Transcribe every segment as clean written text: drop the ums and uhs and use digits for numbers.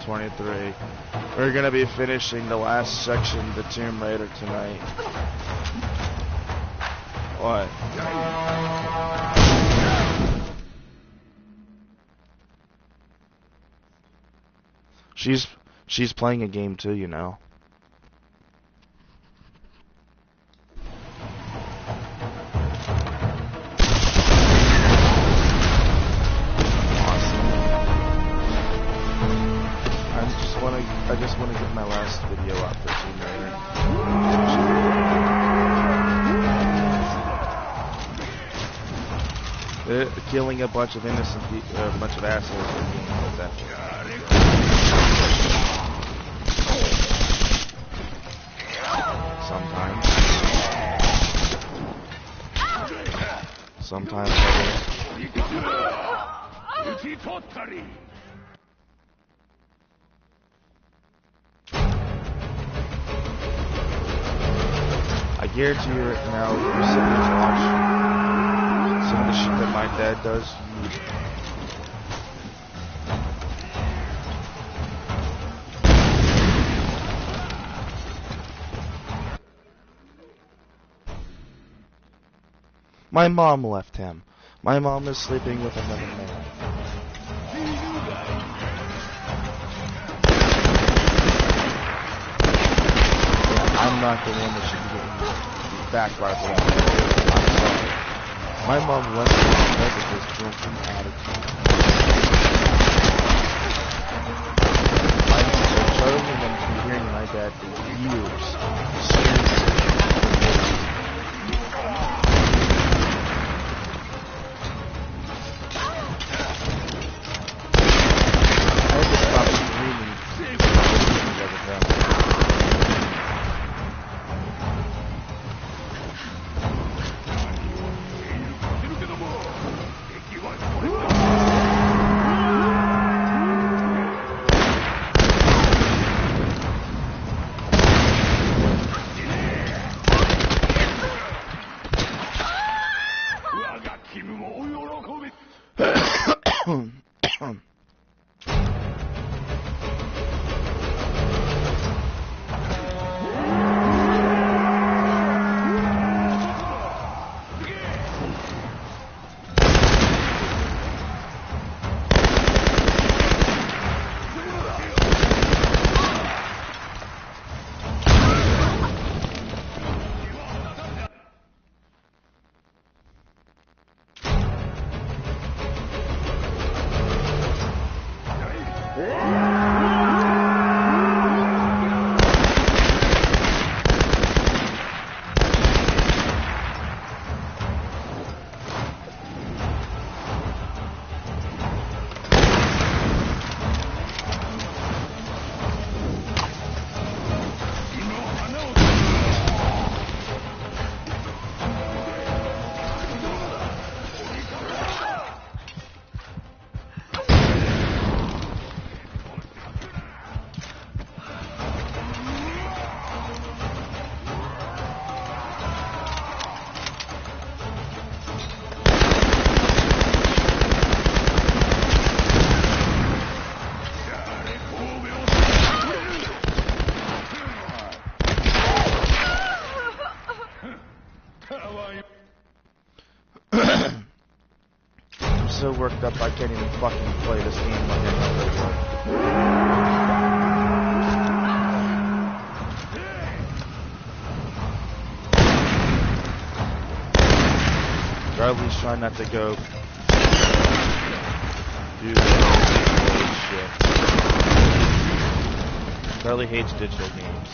23. We're gonna be finishing the last section, the Tomb Raider, tonight. What? She's playing a game too, you know. I just want to get my last video up for Tomb Raider. Killing a bunch of innocent people, a bunch of assholes in the game, but that's sometimes I guarantee you right now, if you're sitting and watch some of the shit that my dad does, my mom left him. My mom is sleeping with another man. I'm not the one that should be getting backfired for that. I'm sorry. My mom went to the bed with this drinking attitude. I'm so totally going to be hearing my dad for years. I had to stop screaming. I'm so worked up I can't even fucking play this game like I normally would. Charlie's trying not to go do shit. Charlie hates digital games.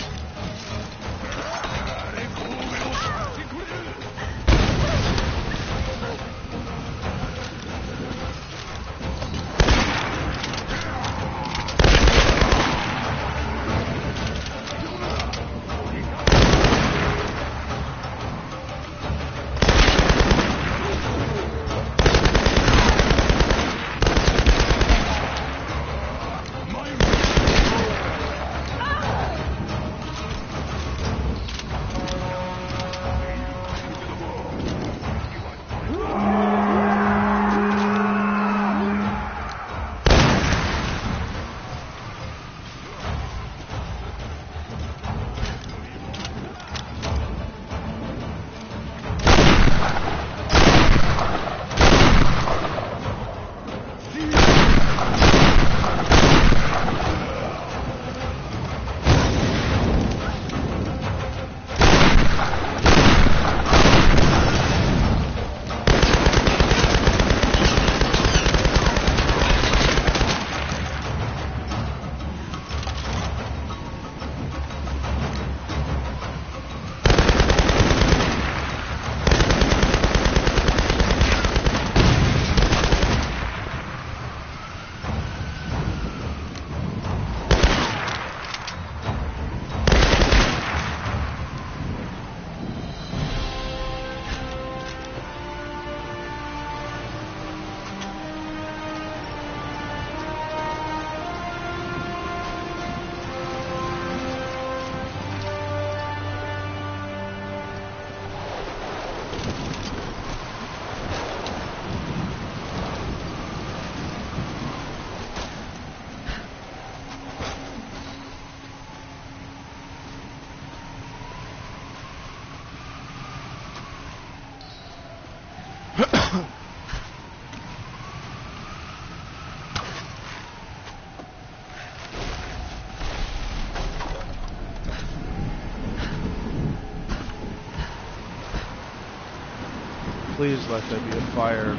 Please let there be a fire.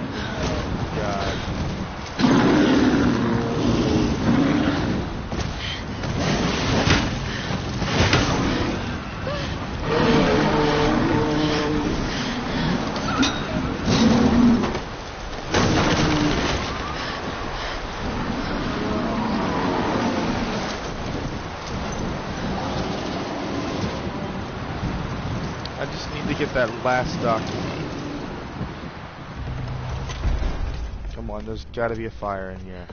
God. I just need to get that last document. Come on, there's gotta be a fire in here.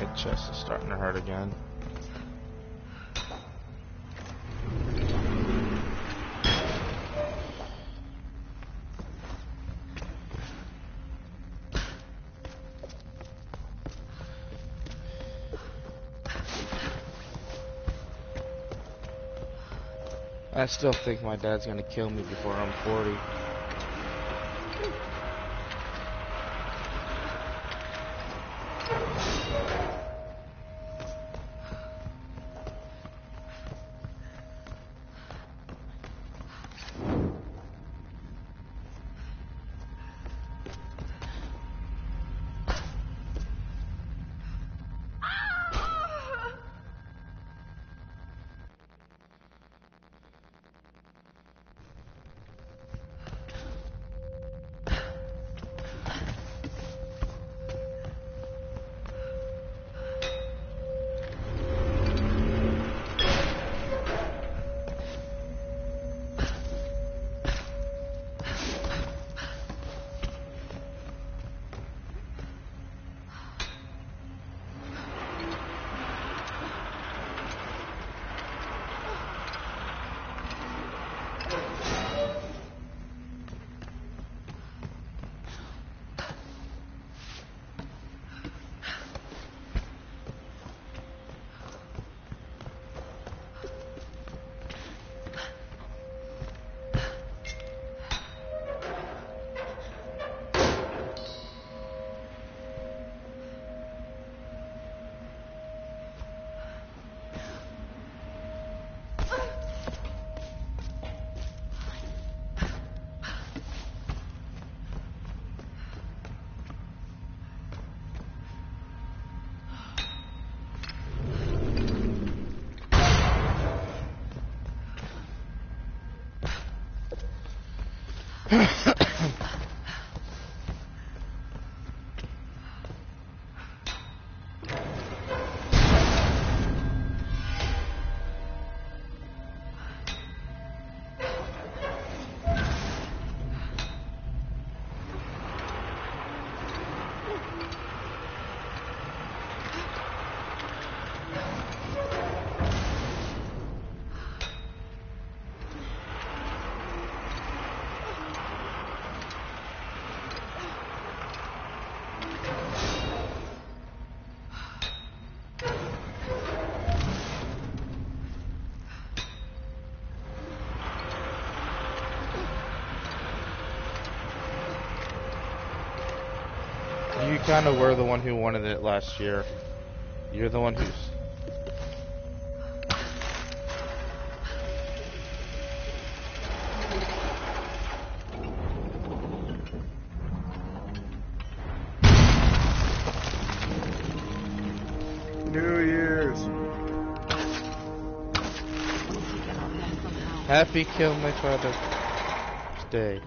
My chest is starting to hurt again. I still think my dad's gonna kill me before I'm 40. kind of were the one who wanted it last year. You're the one who's... New Year's. Happy Kill My Father's Day.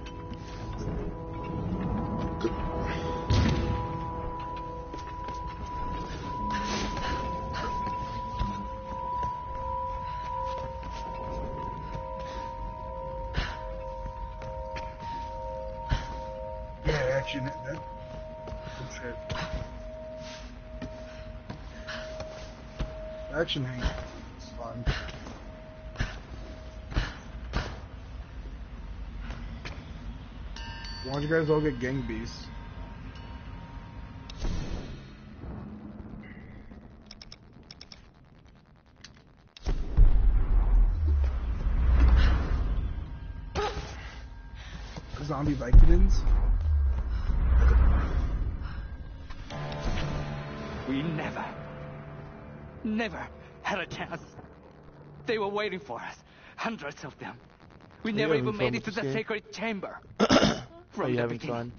Action. Action hang. It's fun. Why don't you guys all get gang beasts? Zombie Vicodins? We never had a chance. They were waiting for us, hundreds of them. We never even made it to the sacred chamber. From the beginning,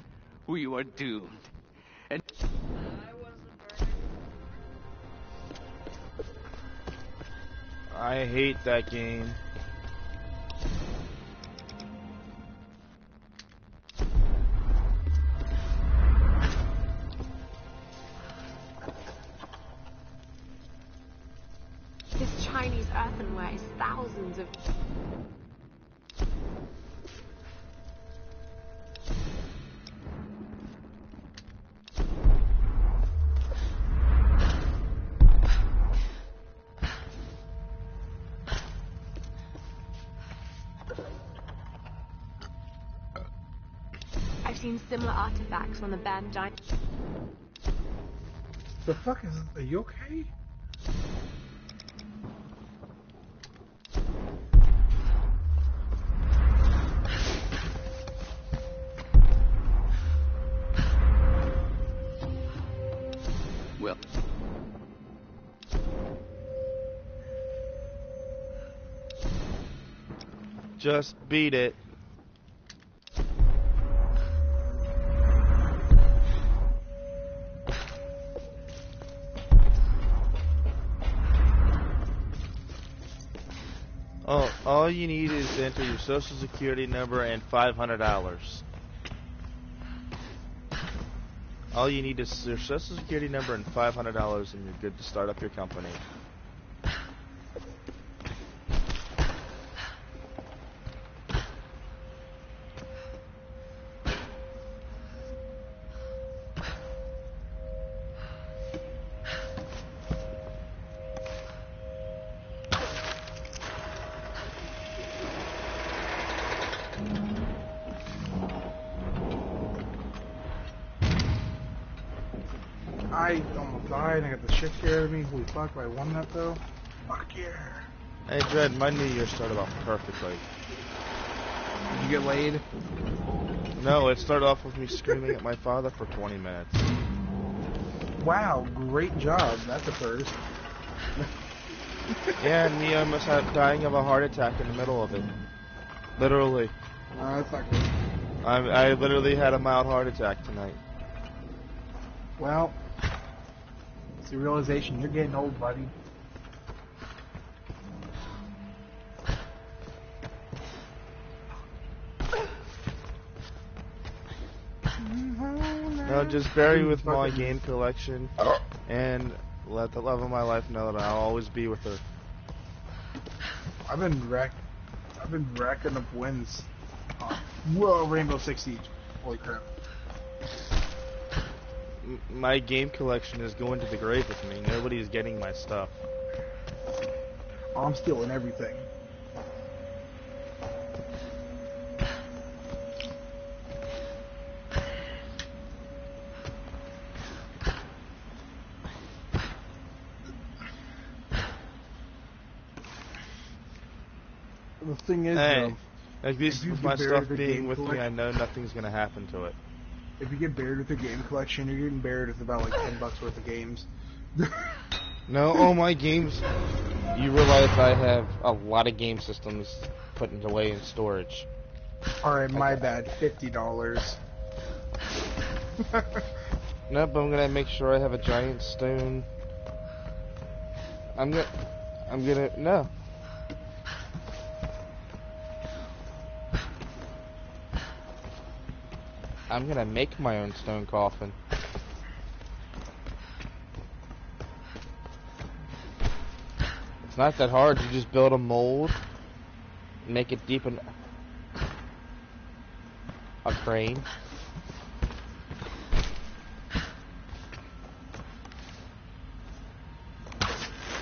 we were doomed. And I hate that game. This Chinese earthenware is thousands of... I've seen similar artifacts on the banned giant... The fuck is... Are you okay? well, Just beat it. Oh, all you need is to enter your social security number and $500. All you need is your social security number and $500 and you're good to start up your company. I almost died and I got the shit scared of me. Holy fuck, I won that though. Fuck yeah. Hey Dread, my New Year started off perfectly. Did you get laid? No, it started off with me screaming at my father for 20 minutes. Wow, great job. That's a first. Yeah, and me almost dying of a heart attack in the middle of it. Literally. That's not good. I literally had a mild heart attack tonight. Well, it's the realization you're getting old, buddy. No, just bury with my game collection and let the love of my life know that I'll always be with her. I've been racking up wins. Whoa, Rainbow Six Siege. Holy crap. My game collection is going to the grave with me. Nobody's getting my stuff. I'm stealing everything. The thing is, hey, at least if you with my bury stuff the being game with me, I collection- know nothing's gonna happen to it. If you get buried with your game collection, you're getting buried with about like $10 worth of games. No, all my games. You realize I have a lot of game systems put away in storage. Alright, my bad. $50. Nope, I'm gonna make sure I have a giant stone. No. I'm gonna make my own stone coffin. It's not that hard. You just build a mold, make it deep in a crane.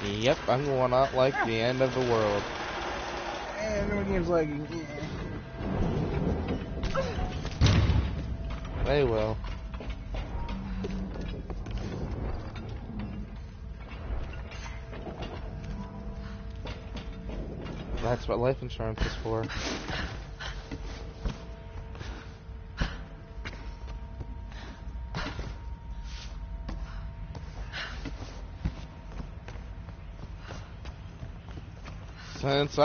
Yep, I'm going out like the end of the world. And the game's lagging. They will. That's what life insurance is for. Since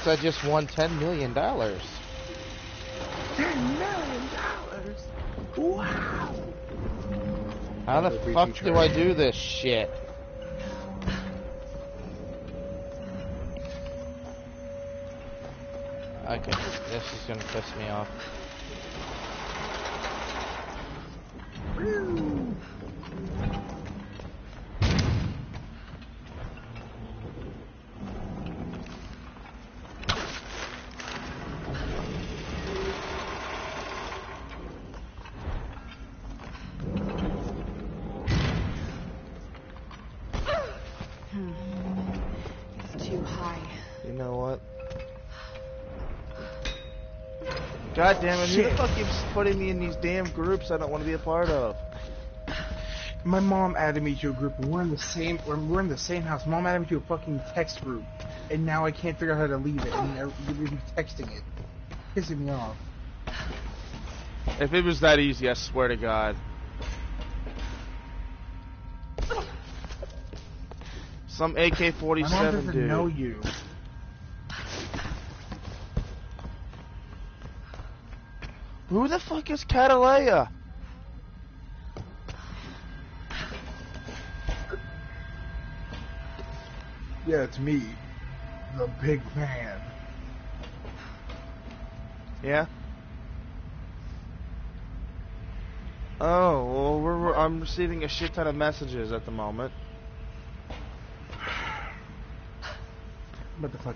I just won $10 million. $10 million? Wow! How the fuck do I do this shit? Okay, this is gonna piss me off. It's too high. You know what? God damn it, who the fuck keeps putting me in these damn groups I don't want to be a part of? My mom added me to a group, and we're in the same house. Mom added me to a fucking text group, and now I can't figure out how to leave it, and you're texting it. Pissing me off. If it was that easy, I swear to God. Some AK-47 My mom doesn't dude. know you. Who the fuck is Catalea? Yeah, it's me. The big man. Yeah? Oh, well, I'm receiving a shit ton of messages at the moment. What the fuck?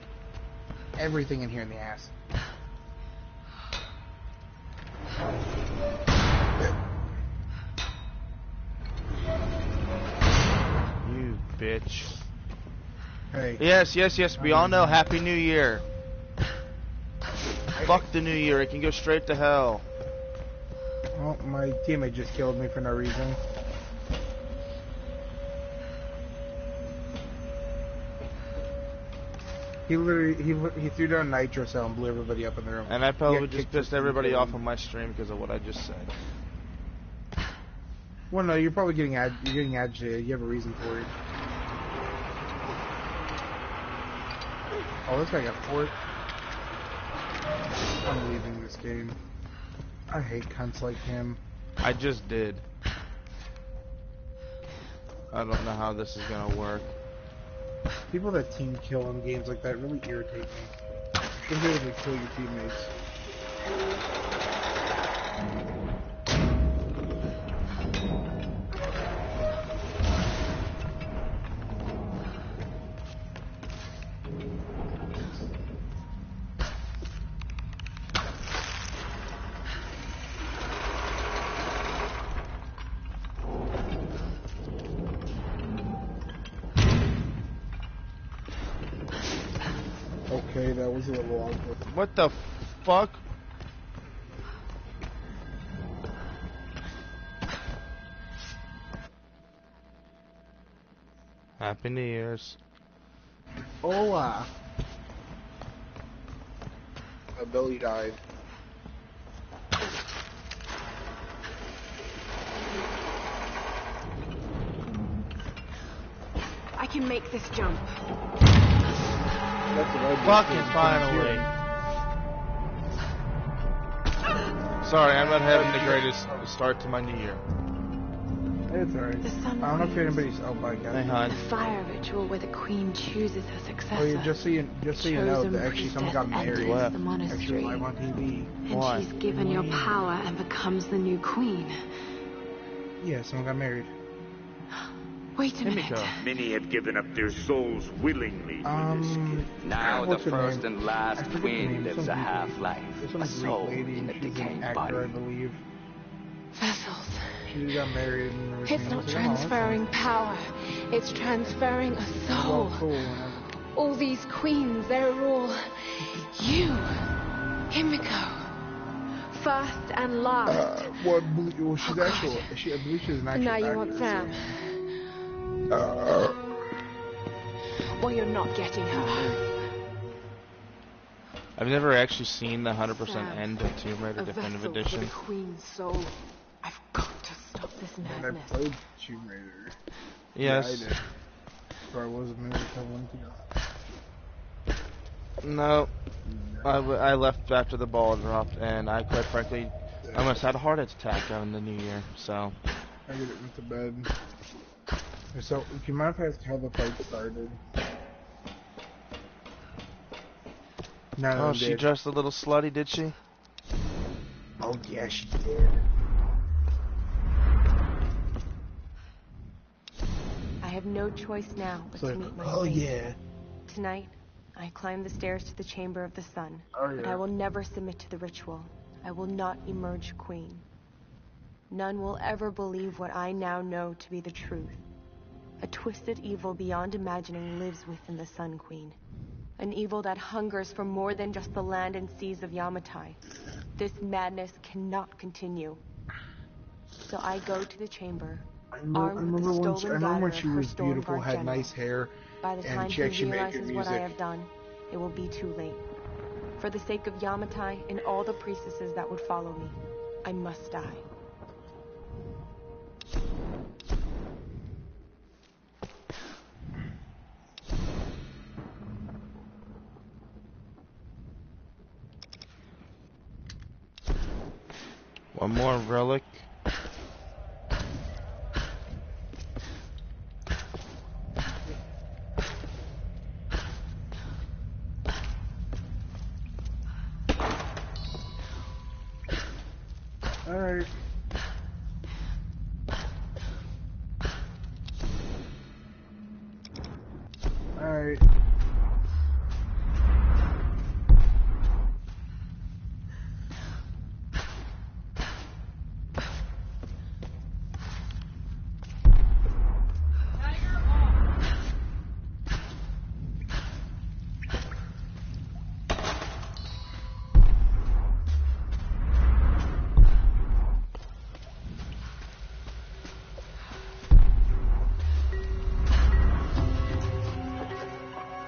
Everything in here in the ass. You bitch. Hey. Yes, we all know Happy New Year. Fuck the New Year, it can go straight to hell. Well, my teammate just killed me for no reason. He threw down nitro cell and blew everybody up in the room. And I probably just kicked pissed for everybody off killing. on my stream because of what I just said. Well, no, you're probably getting agitated. You have a reason for it. Oh, this guy got fort. I'm leaving this game. I hate cunts like him. I just did. I don't know how this is gonna work. People that team kill in games like that really irritate me. They're able to kill your teammates. Okay, that was a little awkward. What the fuck? Happy New Year's. Hola. Billy died. can make this jump. Fucking finally. Sorry, I'm not having the greatest start to my new year. It's alright. I don't know if anybody's. Oh my god. Hey, hon. The fire ritual where the queen chooses her successor. Oh yeah, just so you know, that actually someone got married. What? The monastery. Actually live on TV. And Why? she's given your power and becomes the new queen. Yeah, someone got married. Wait a minute. Himiko. Many have given up their souls willingly for this gift. Now the What's her first name? and I last forget the queen name. lives Some a Greek- half-life, There's a some soul Greek lady, in a and she's an decaying actor, I body. believe. Vessels. She got married and everything. It's I not was like, oh, transferring power. It's transferring a that's soul. well, cool. All these queens, they're all you. Himiko. First and last. Well, she's Oh, actual. I believe she's an actual Now you actor, want so- Sam. Well, you're not getting her. I've never actually seen the 100% Sam, end of Tomb Raider A Definitive vessel Edition. with a queen's soul. I've got to stop this And I madness. played Tomb Raider. Yes. Yeah, I did. So I was a minute until one No. I left after the ball dropped, and I quite frankly almost had a heart attack on the new year, so. I went to bed. So, if you mind if I ask how the fight started? No, Oh, she dressed a little slutty, did she? Oh yeah, she did. I have no choice now but So, to meet my oh fate. yeah. Tonight, I climb the stairs to the Chamber of the Sun. Oh But yeah. I will never submit to the ritual. I will not emerge queen. None will ever believe what I now know to be the truth. A twisted evil beyond imagining lives within the Sun Queen. An evil that hungers for more than just the land and seas of Yamatai. This madness cannot continue. So I go to the chamber, I armed with the stolen when bladder she of her was beautiful, Stormguard had general. nice hair, By the and time she he actually made good realizes what I music. have done, it will be too late. For the sake of Yamatai and all the priestesses that would follow me, I must die. One more relic. Alright. Alright.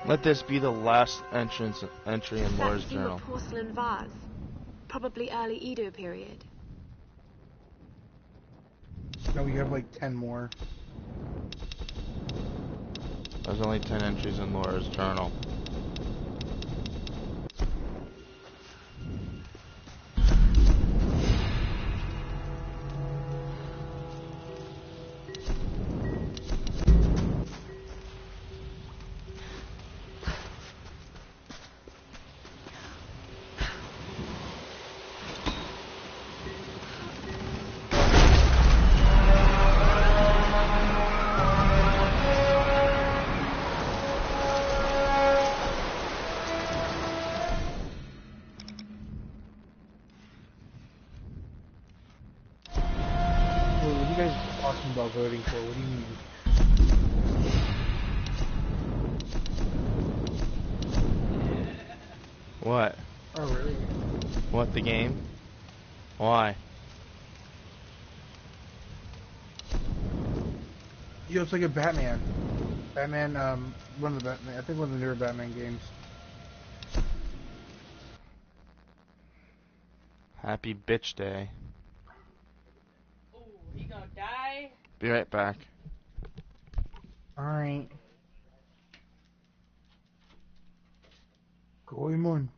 Let this be the last entry in Laura's That journal. a porcelain vase. Probably early Edo period. No, we have like 10 more. There's only 10 entries in Laura's journal. What are you guys talking about voting for? What do you mean? What? Oh, really? What, the game? Why? Yo, it's like a Batman. Batman, one of the Batman, I think one of the newer Batman games. Happy bitch day. Ooh, he gonna die? Be right back. Alright. Goemon.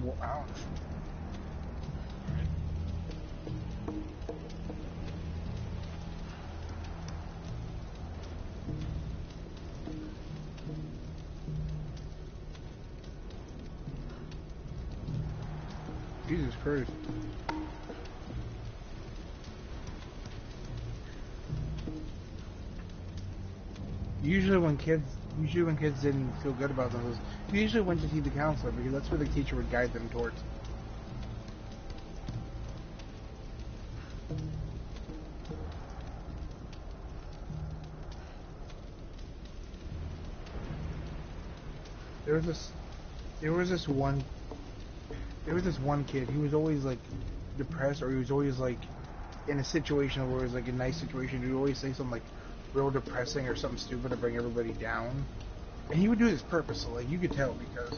Wow. Jesus Christ. Usually when kids didn't feel good about themselves, we usually went to see the counselor because that's where the teacher would guide them towards. There was this one kid. He was always like depressed, or he was always like in a situation where it was like a nice situation. He would always say something like real depressing or something stupid to bring everybody down. And he would do this purposely, like you could tell because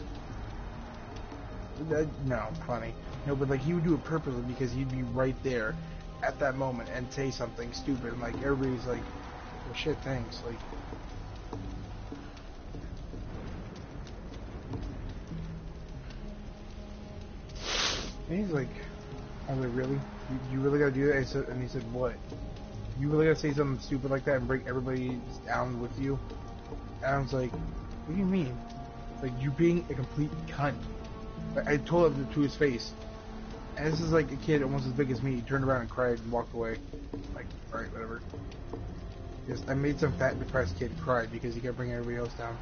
no, funny. No, but like he would do it purposely because he'd be right there at that moment and say something stupid, and like everybody's like, well, shit, thanks. Like, and he's like, I was like, really? You really gotta do that? And he said, what? You really gotta say something stupid like that and bring everybody down with you? And I was like, what do you mean? Like, you being a complete cunt. I told him to his face. And this is like a kid almost as big as me. He turned around and cried and walked away. Like, alright, whatever. Yes, I made some fat, depressed kid cry because he kept bringing everybody else down.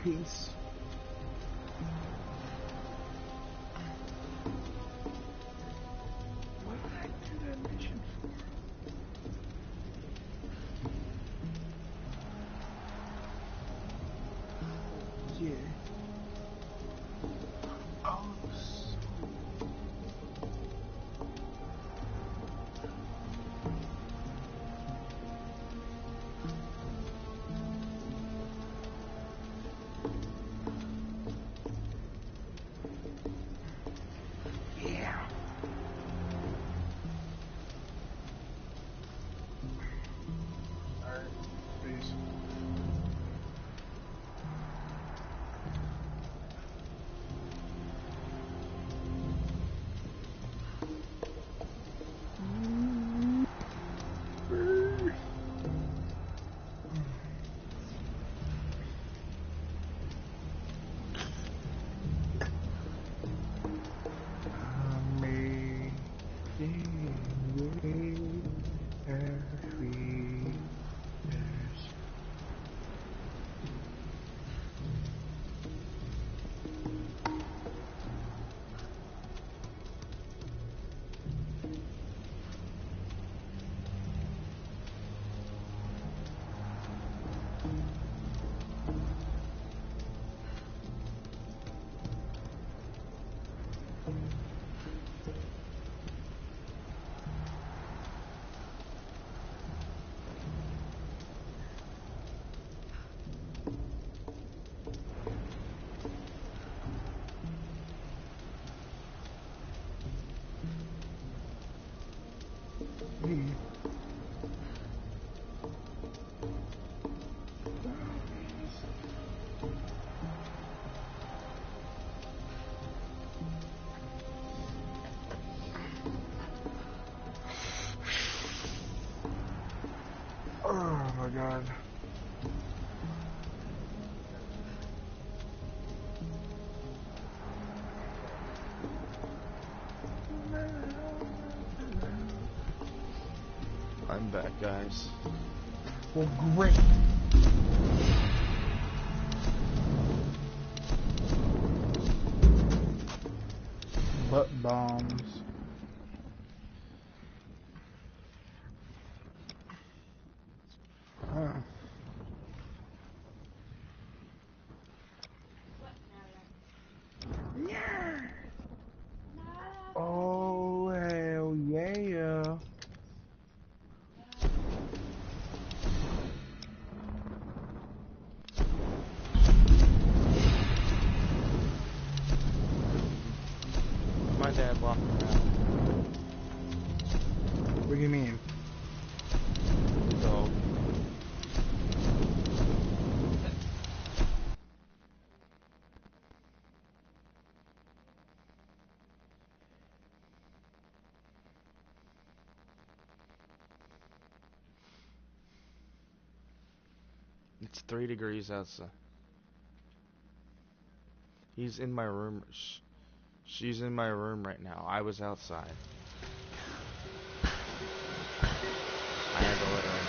Peace. What did I do that mission for? Yeah. Oh, Oh my god. I'm back, guys. Well, great. Butt bombs. Oh, hell yeah. My dad walked around. What do you mean? So, it's 3 degrees outside. He's in my room. She's in my room right now. I was outside. I had to let her in.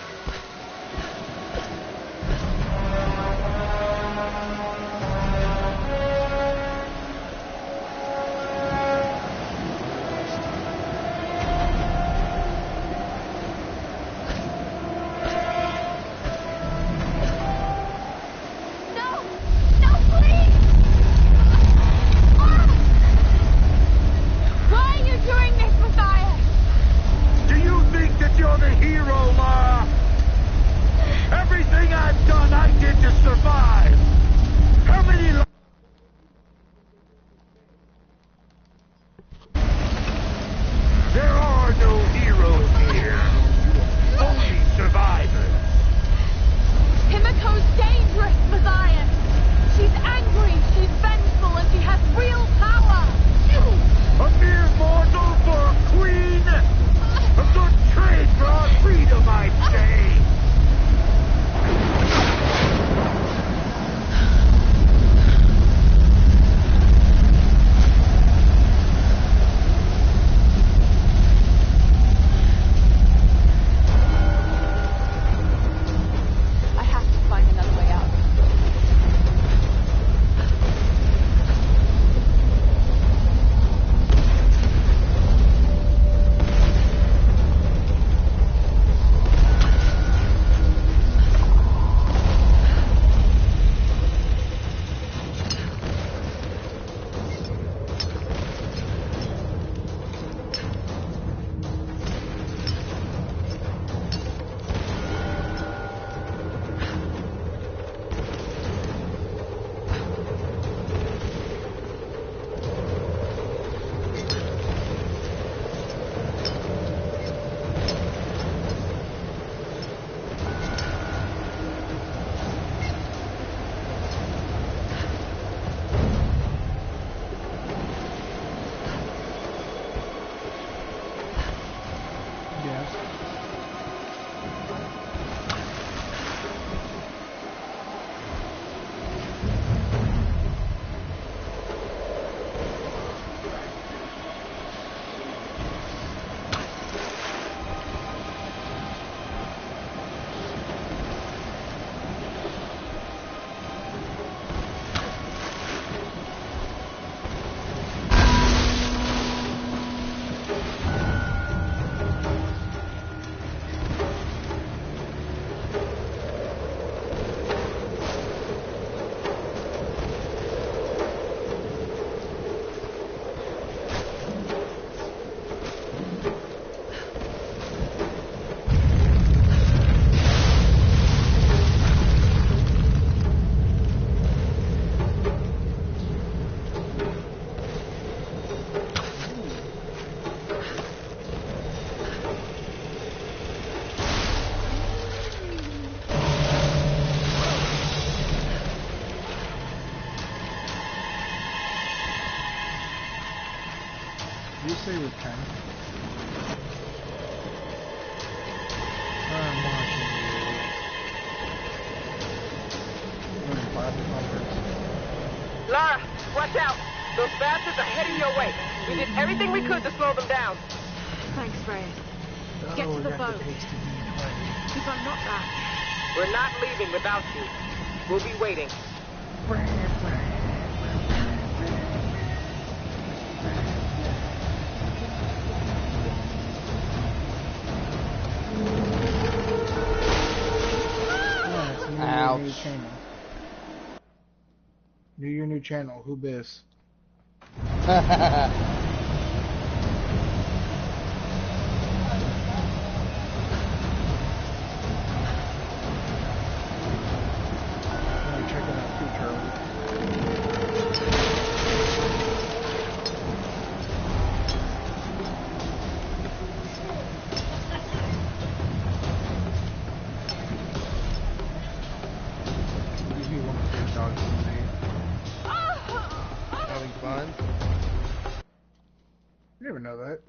agree with Ken. Lara, watch out! Those bastards are heading your way. We did everything we could to slow them down. Thanks, Freya. Get to the boat. If I'm not back. We're not leaving without you. We'll be waiting. Ouch. New year, new channel. Who bis? You never know that.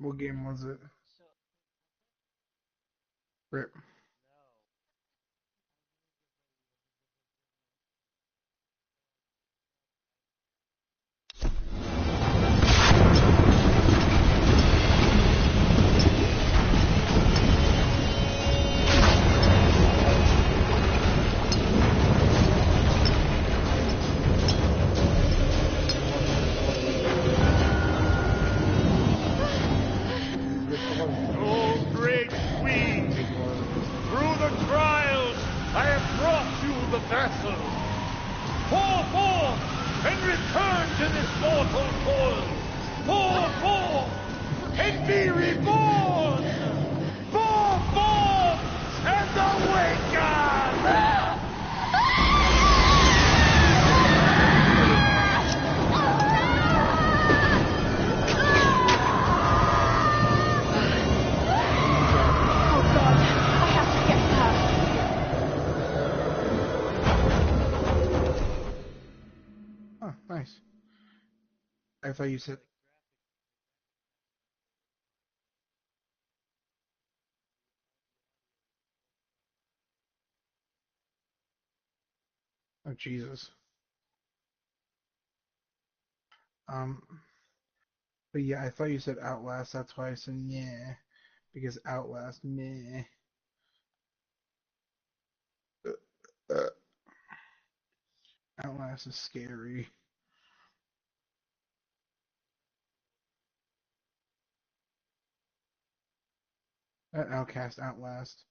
What game was it? Rip. Nice. I thought you said... Oh, Jesus. But yeah, I thought you said Outlast, that's why I said yeah. Because Outlast, meh. Outlast is scary. Outcast, Outlast.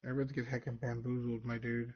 Everybody get heckin' bamboozled, my dude.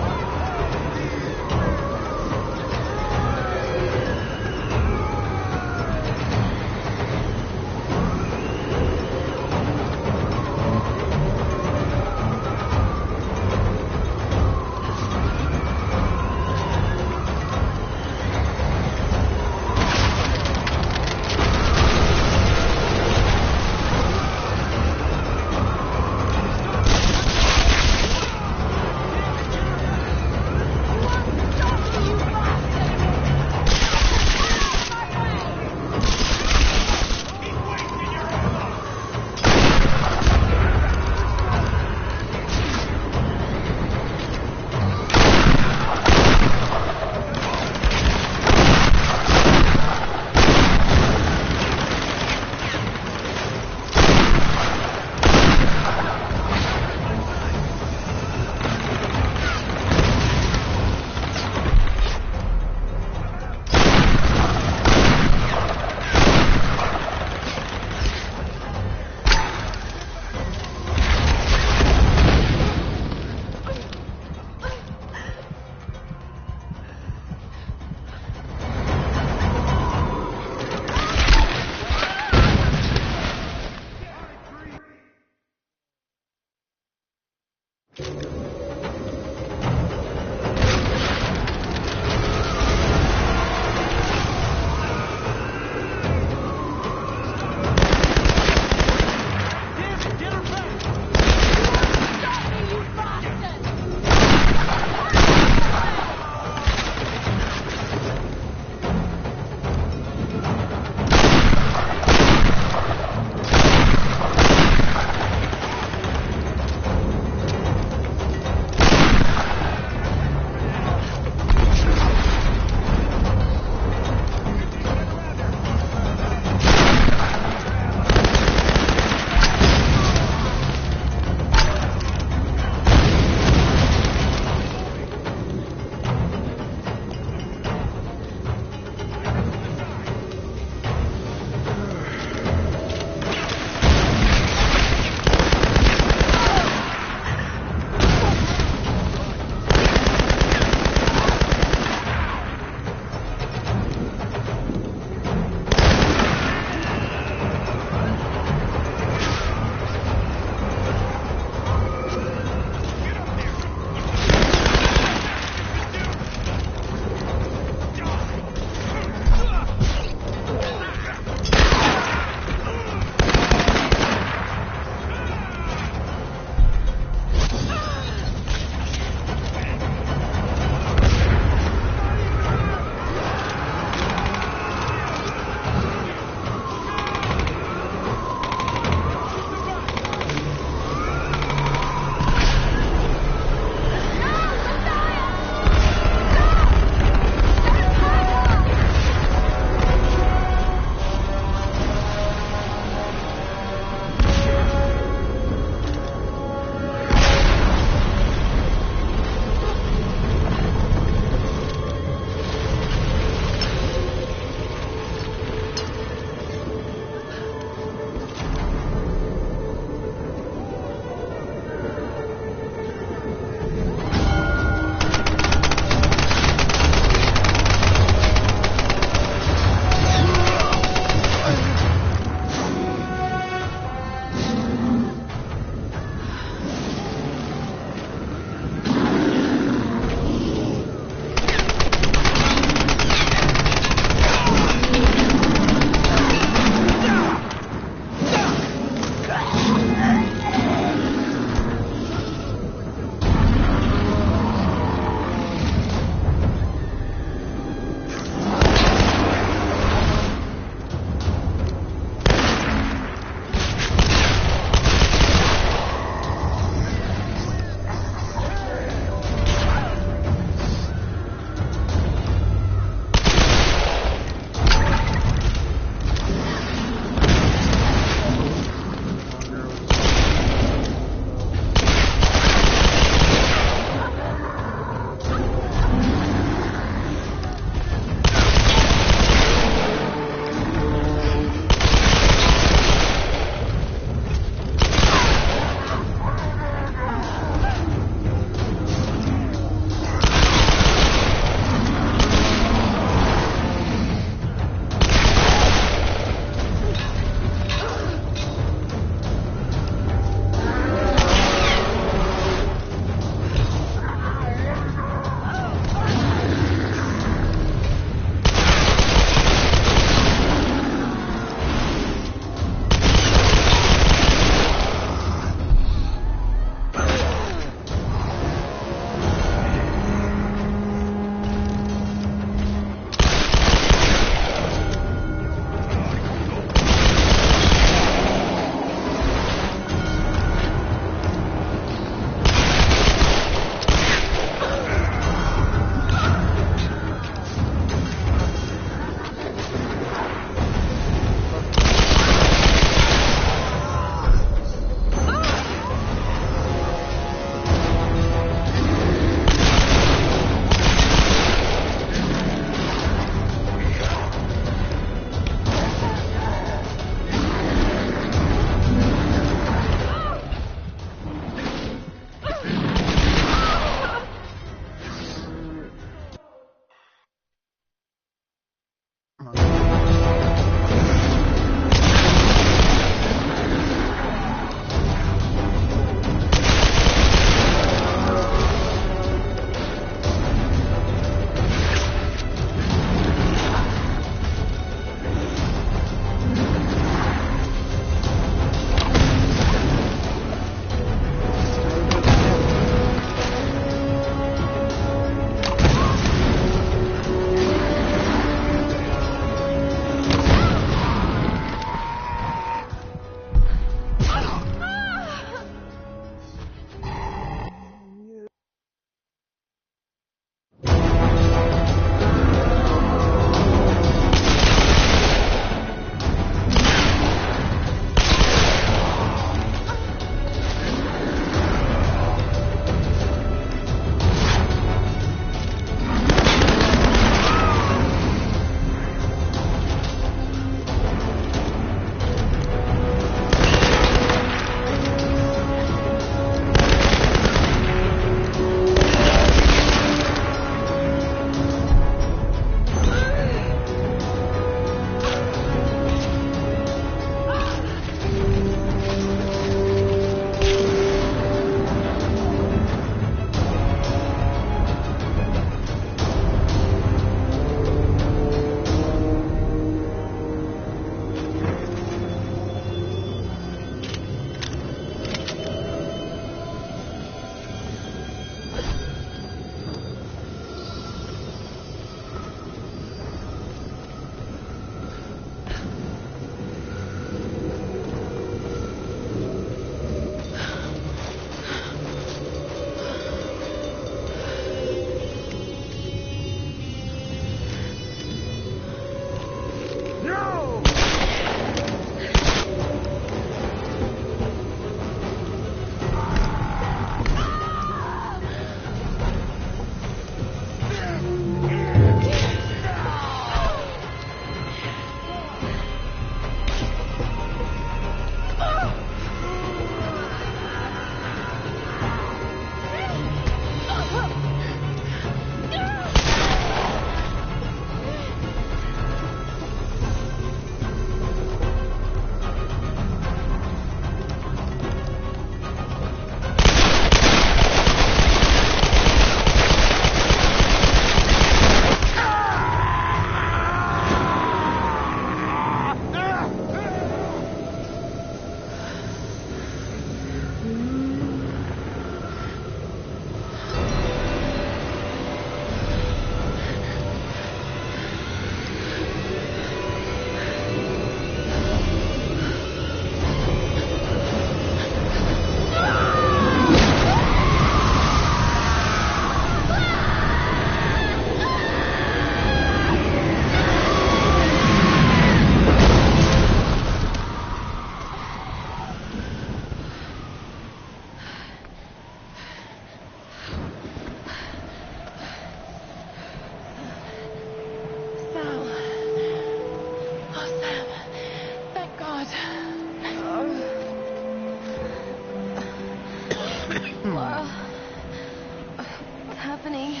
Anthony.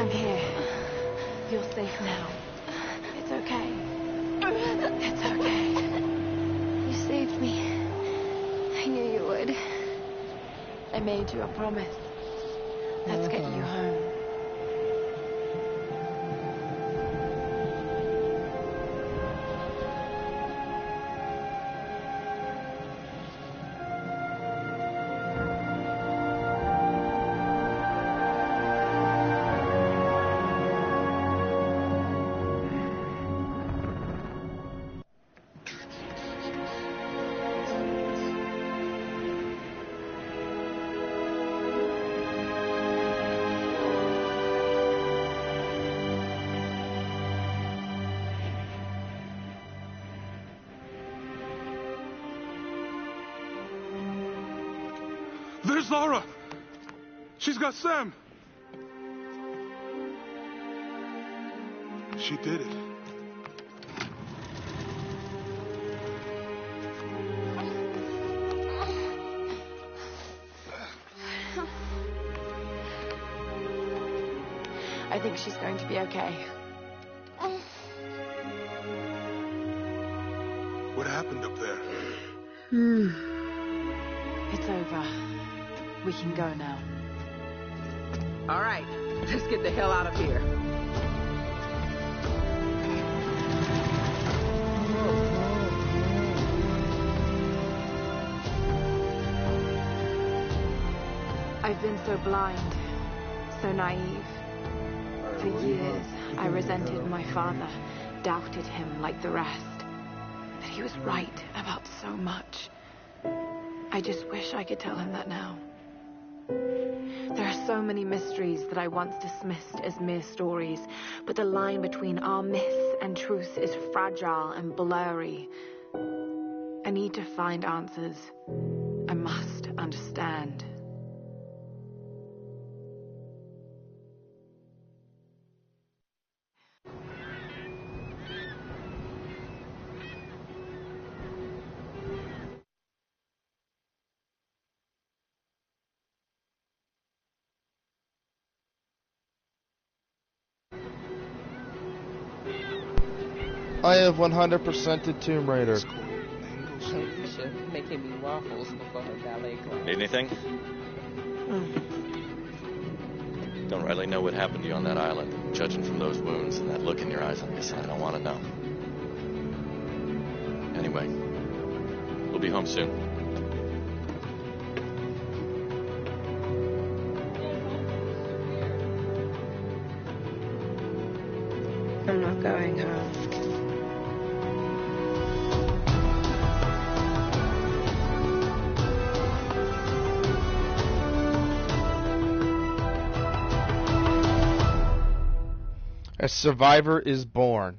I'm here. You're safe now. It's okay. It's okay. You saved me. I knew you would. I made you a promise. Let's get you home. There's Lara! She's got Sam! She did it. I think she's going to be okay. What happened up there? It's over. We can go now. All right, let's get the hell out of here. I've been so blind, so naive. For years, I resented my father, doubted him like the rest. But he was right about so much. I just wish I could tell him that now. There are so many mysteries that I once dismissed as mere stories, but the line between our myths and truth is fragile and blurry. I need to find answers. I must understand. I have 100%ed Tomb Raider. Making me waffles before her ballet class. Need anything? Don't really know what happened to you on that island. Judging from those wounds and that look in your eyes, I'm guessing I don't want to know. Anyway, we'll be home soon. I'm not going home. A survivor is born.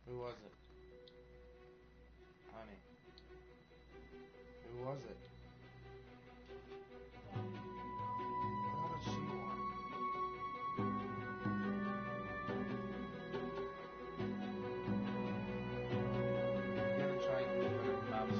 Who was it? Honey. Who was it? How does she want? I'm gonna try and keep her mouth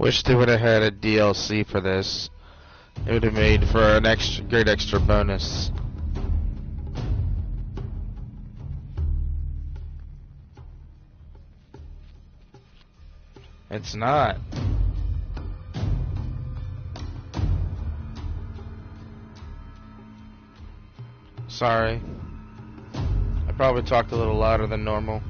Wish they would have had a DLC for this. It would have made for an great extra bonus. It's not. Sorry. I probably talked a little louder than normal.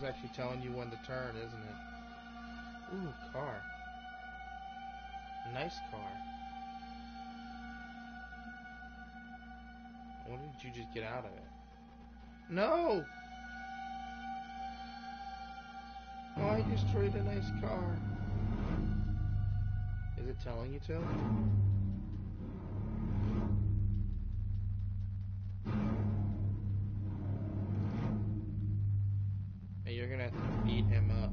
Actually telling you when to turn, isn't it? Ooh, car. Nice car. Why did you just get out of it? No! Oh, I destroyed a nice car. Is it telling you to? You're gonna have to beat him up.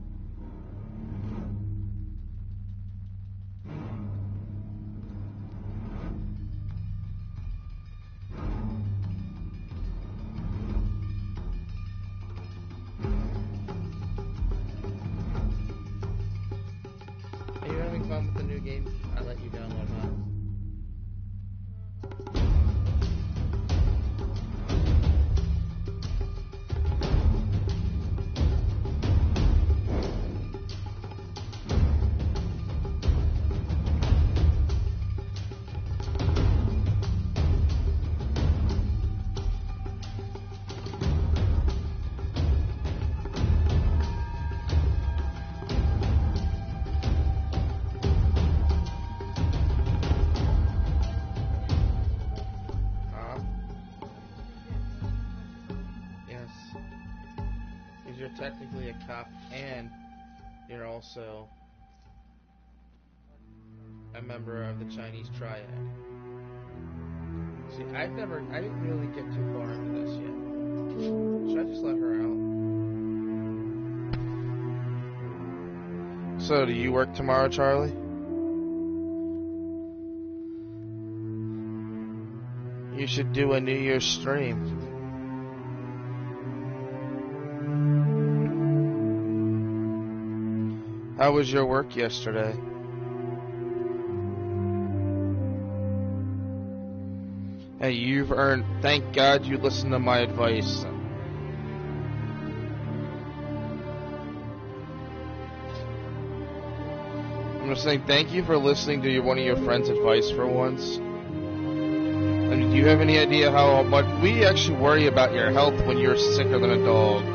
Are you having fun with the new games I let you download, huh? Technically a cop, and you're also a member of the Chinese Triad. See, I didn't really get too far into this yet. Should I just let her out? So, do you work tomorrow, Charlie? You should do a New Year's stream. How was your work yesterday? Hey, you've earned... Thank God you listened to my advice. I'm just saying thank you for listening to one of your friends' advice for once. I mean, do you have any idea how much... We actually worry about your health when you're sicker than a dog.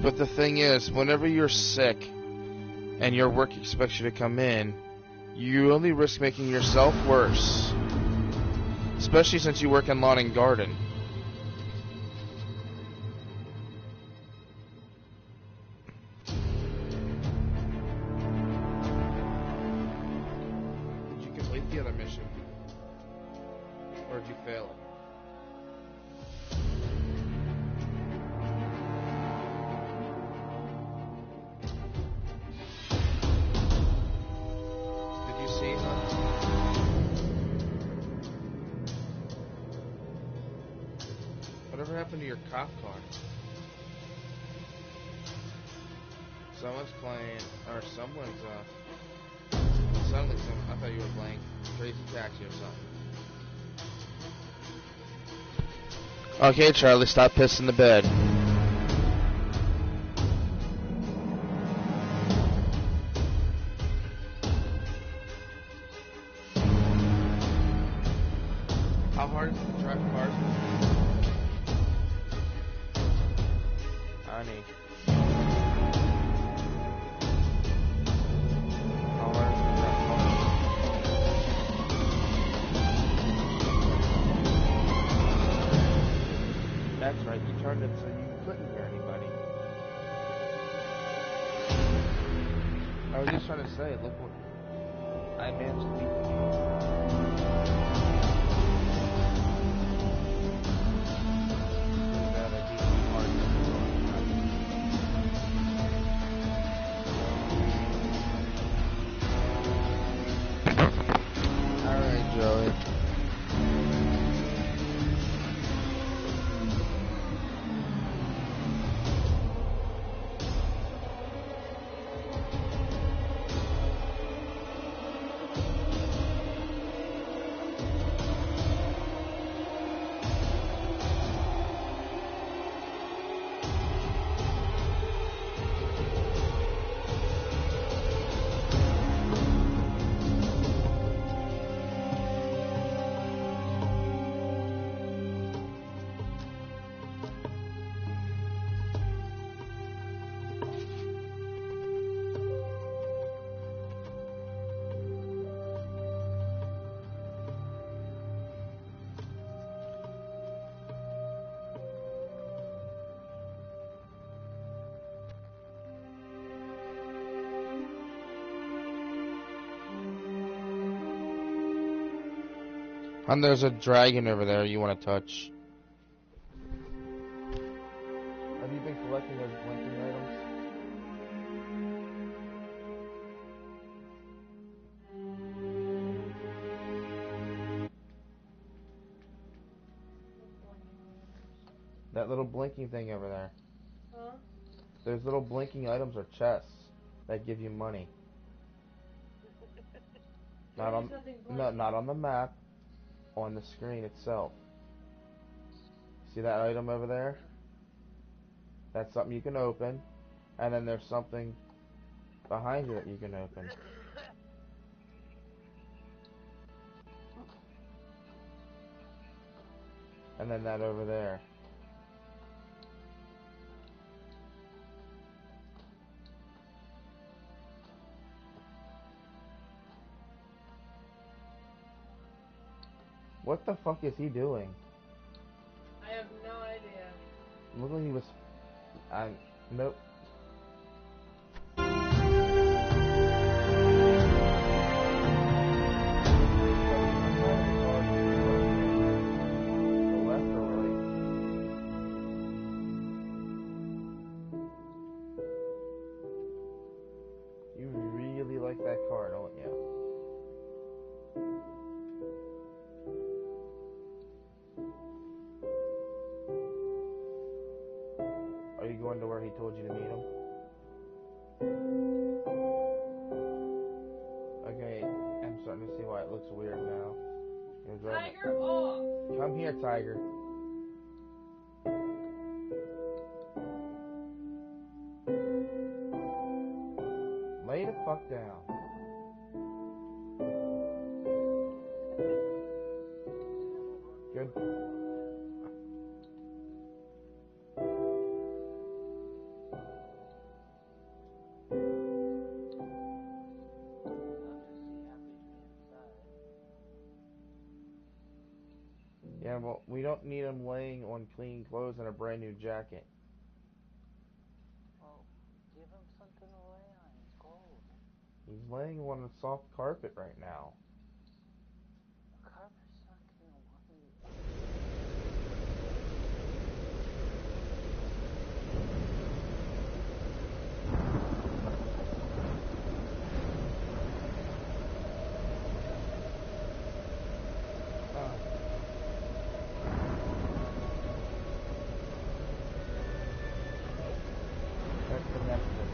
But the thing is, whenever you're sick and your work expects you to come in, you only risk making yourself worse. Especially since you work in lawn and garden. Did you complete the other mission? Or did you fail it? Whatever happened to your cop car? Someone's playing, or someone's, suddenly I thought you were playing Crazy Taxi or something. Okay, Charlie, stop pissing the bed. How hard is it to drive cars? Honey. How hard is it to drive cars? that's right. You turned it so you couldn't hear anybody. I was just trying to say, look what I managed to beat the Alright, Joey. And there's a dragon over there you want to touch. Have you been collecting those blinking items? That little blinking thing over there. Huh? Those little blinking items are chests that give you money. Not on the map. On the screen itself. See that item over there? That's something you can open. And then there's something behind you that you can open. And then that over there. What the fuck is he doing? I have no idea. Look like he was... Nope. You really like that car, don't you? Are you going to where he told you to meet him? Okay, I'm starting to see why it looks weird now. Tiger off! Come here, Tiger. Lay the fuck down. Good. Yeah, well, we don't need him laying on clean clothes and a brand new jacket. Well, give him something to lay on. It's cold. He's laying on a soft carpet right now. The carpet's not gonna warm That's the next one.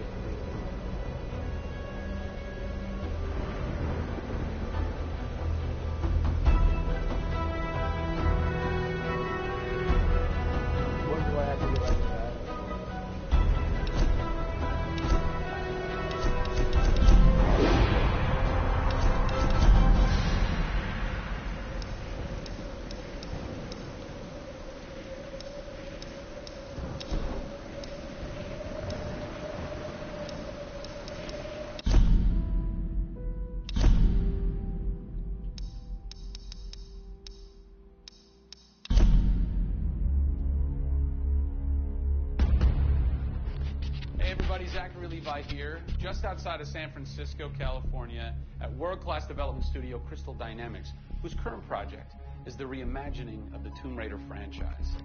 Zachary Levi here, just outside of San Francisco, California, at world-class development studio Crystal Dynamics, whose current project is the reimagining of the Tomb Raider franchise.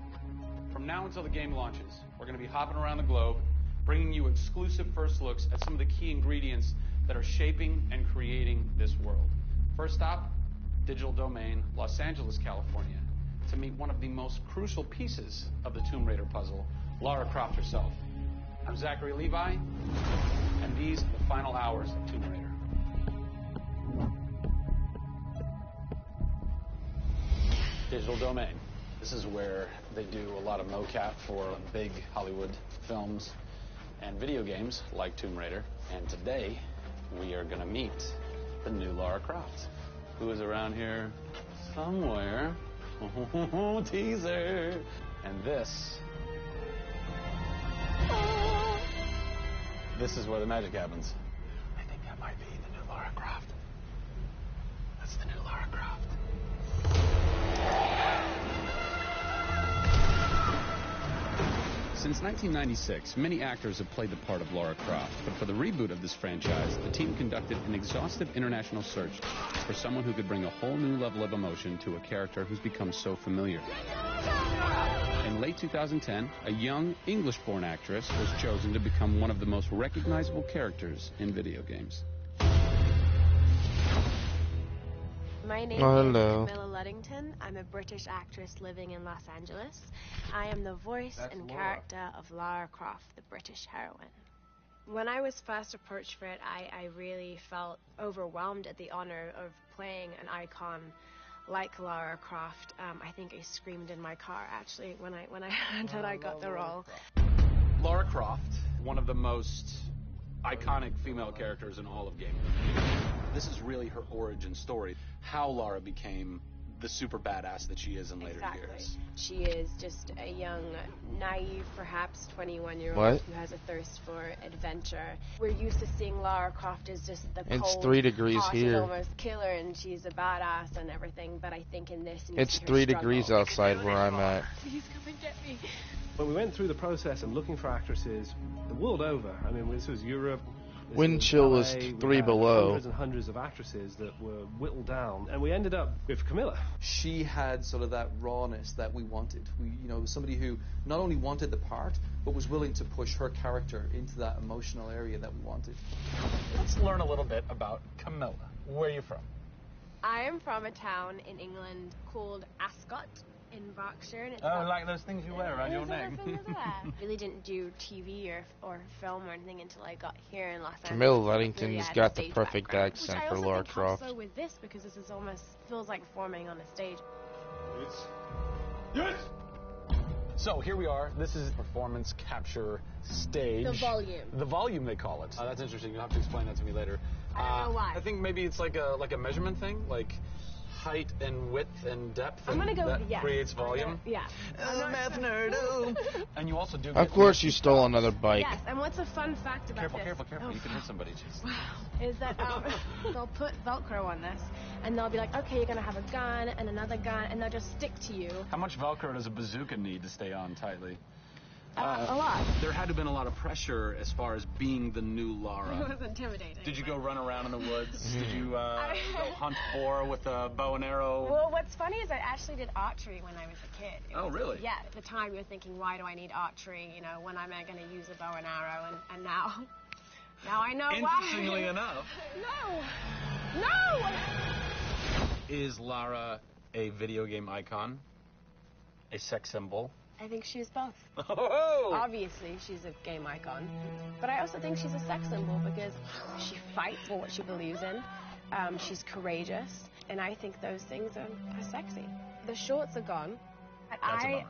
From now until the game launches, we're going to be hopping around the globe, bringing you exclusive first looks at some of the key ingredients that are shaping and creating this world. First stop, Digital Domain, Los Angeles, California, to meet one of the most crucial pieces of the Tomb Raider puzzle, Lara Croft herself. I'm Zachary Levi, and these are the final hours of Tomb Raider. Digital Domain. This is where they do a lot of mocap for big Hollywood films and video games like Tomb Raider. And today, we are going to meet the new Lara Croft, who is around here somewhere. Teaser. And this is where the magic happens. I think that might be the new Lara Croft. That's the new Lara Croft. Since 1996, many actors have played the part of Lara Croft, but for the reboot of this franchise, the team conducted an exhaustive international search for someone who could bring a whole new level of emotion to a character who's become so familiar. In late 2010, a young English-born actress was chosen to become one of the most recognizable characters in video games. My name is Camilla Luddington. I'm a British actress living in Los Angeles. I am the voice and character of Lara Croft, the British heroine. When I was first approached for it, I really felt overwhelmed at the honor of playing an icon like Lara Croft. I think I screamed in my car, actually, when I heard that I got the role. Lara Croft, one of the most iconic female characters in all of gaming. This is really her origin story, how Lara became the super badass that she is in later years. She is just a young, naive, perhaps 21-year-old who has a thirst for adventure. We're used to seeing Lara Croft as just the It's 3 degrees here. almost killer, and she's a badass and everything. But I think in this, it's 3 degrees outside where I'm at. Please come and get me. When we went through the process of looking for actresses the world over, I mean, this was Europe. Wind chill was 3 below. Hundreds and hundreds of actresses that were whittled down, and we ended up with Camilla. She had sort of that rawness that we wanted. We, somebody who not only wanted the part, but was willing to push her character into that emotional area that we wanted. Let's learn a little bit about Camilla. Where are you from? I am from a town in England called Ascot in Berkshire. And it's like those things you wear around your neck. Really didn't do TV or film or anything until I got here in Los Angeles. Camilla Luddington's got the perfect accent for Lara Croft. Also with this, because this is almost feels like performing on a stage. Yes. So here we are. This is performance capture stage. The volume. The volume, they call it. That's interesting. You'll have to explain that to me later. I don't know why. I think maybe it's like a measurement thing, like height and width and depth. I'm gonna go that with yes. creates volume. Yeah. Math nerd. And you also do. Of course, you stole another bike. Yes. And what's a fun fact about this? Careful. You can hit somebody. Is that they'll put Velcro on this, and they'll be like, okay, you're gonna have a gun and another gun, and they'll just stick to you. How much Velcro does a bazooka need to stay on tightly? A lot. There had to have been a lot of pressure as far as being the new Lara. It was intimidating. Did you go run around in the woods? Did you go hunt boar with a bow and arrow? Well, what's funny is I actually did archery when I was a kid. Really? Yeah, at the time you're thinking, why do I need archery? When am I going to use a bow and arrow? And now I know why. Interestingly enough. No! Is Lara a video game icon? A sex symbol? I think she's both. Oh! Obviously, she's a game icon. But I also think she's a sex symbol because she fights for what she believes in. She's courageous. And I think those things are sexy. The shorts are gone. That's a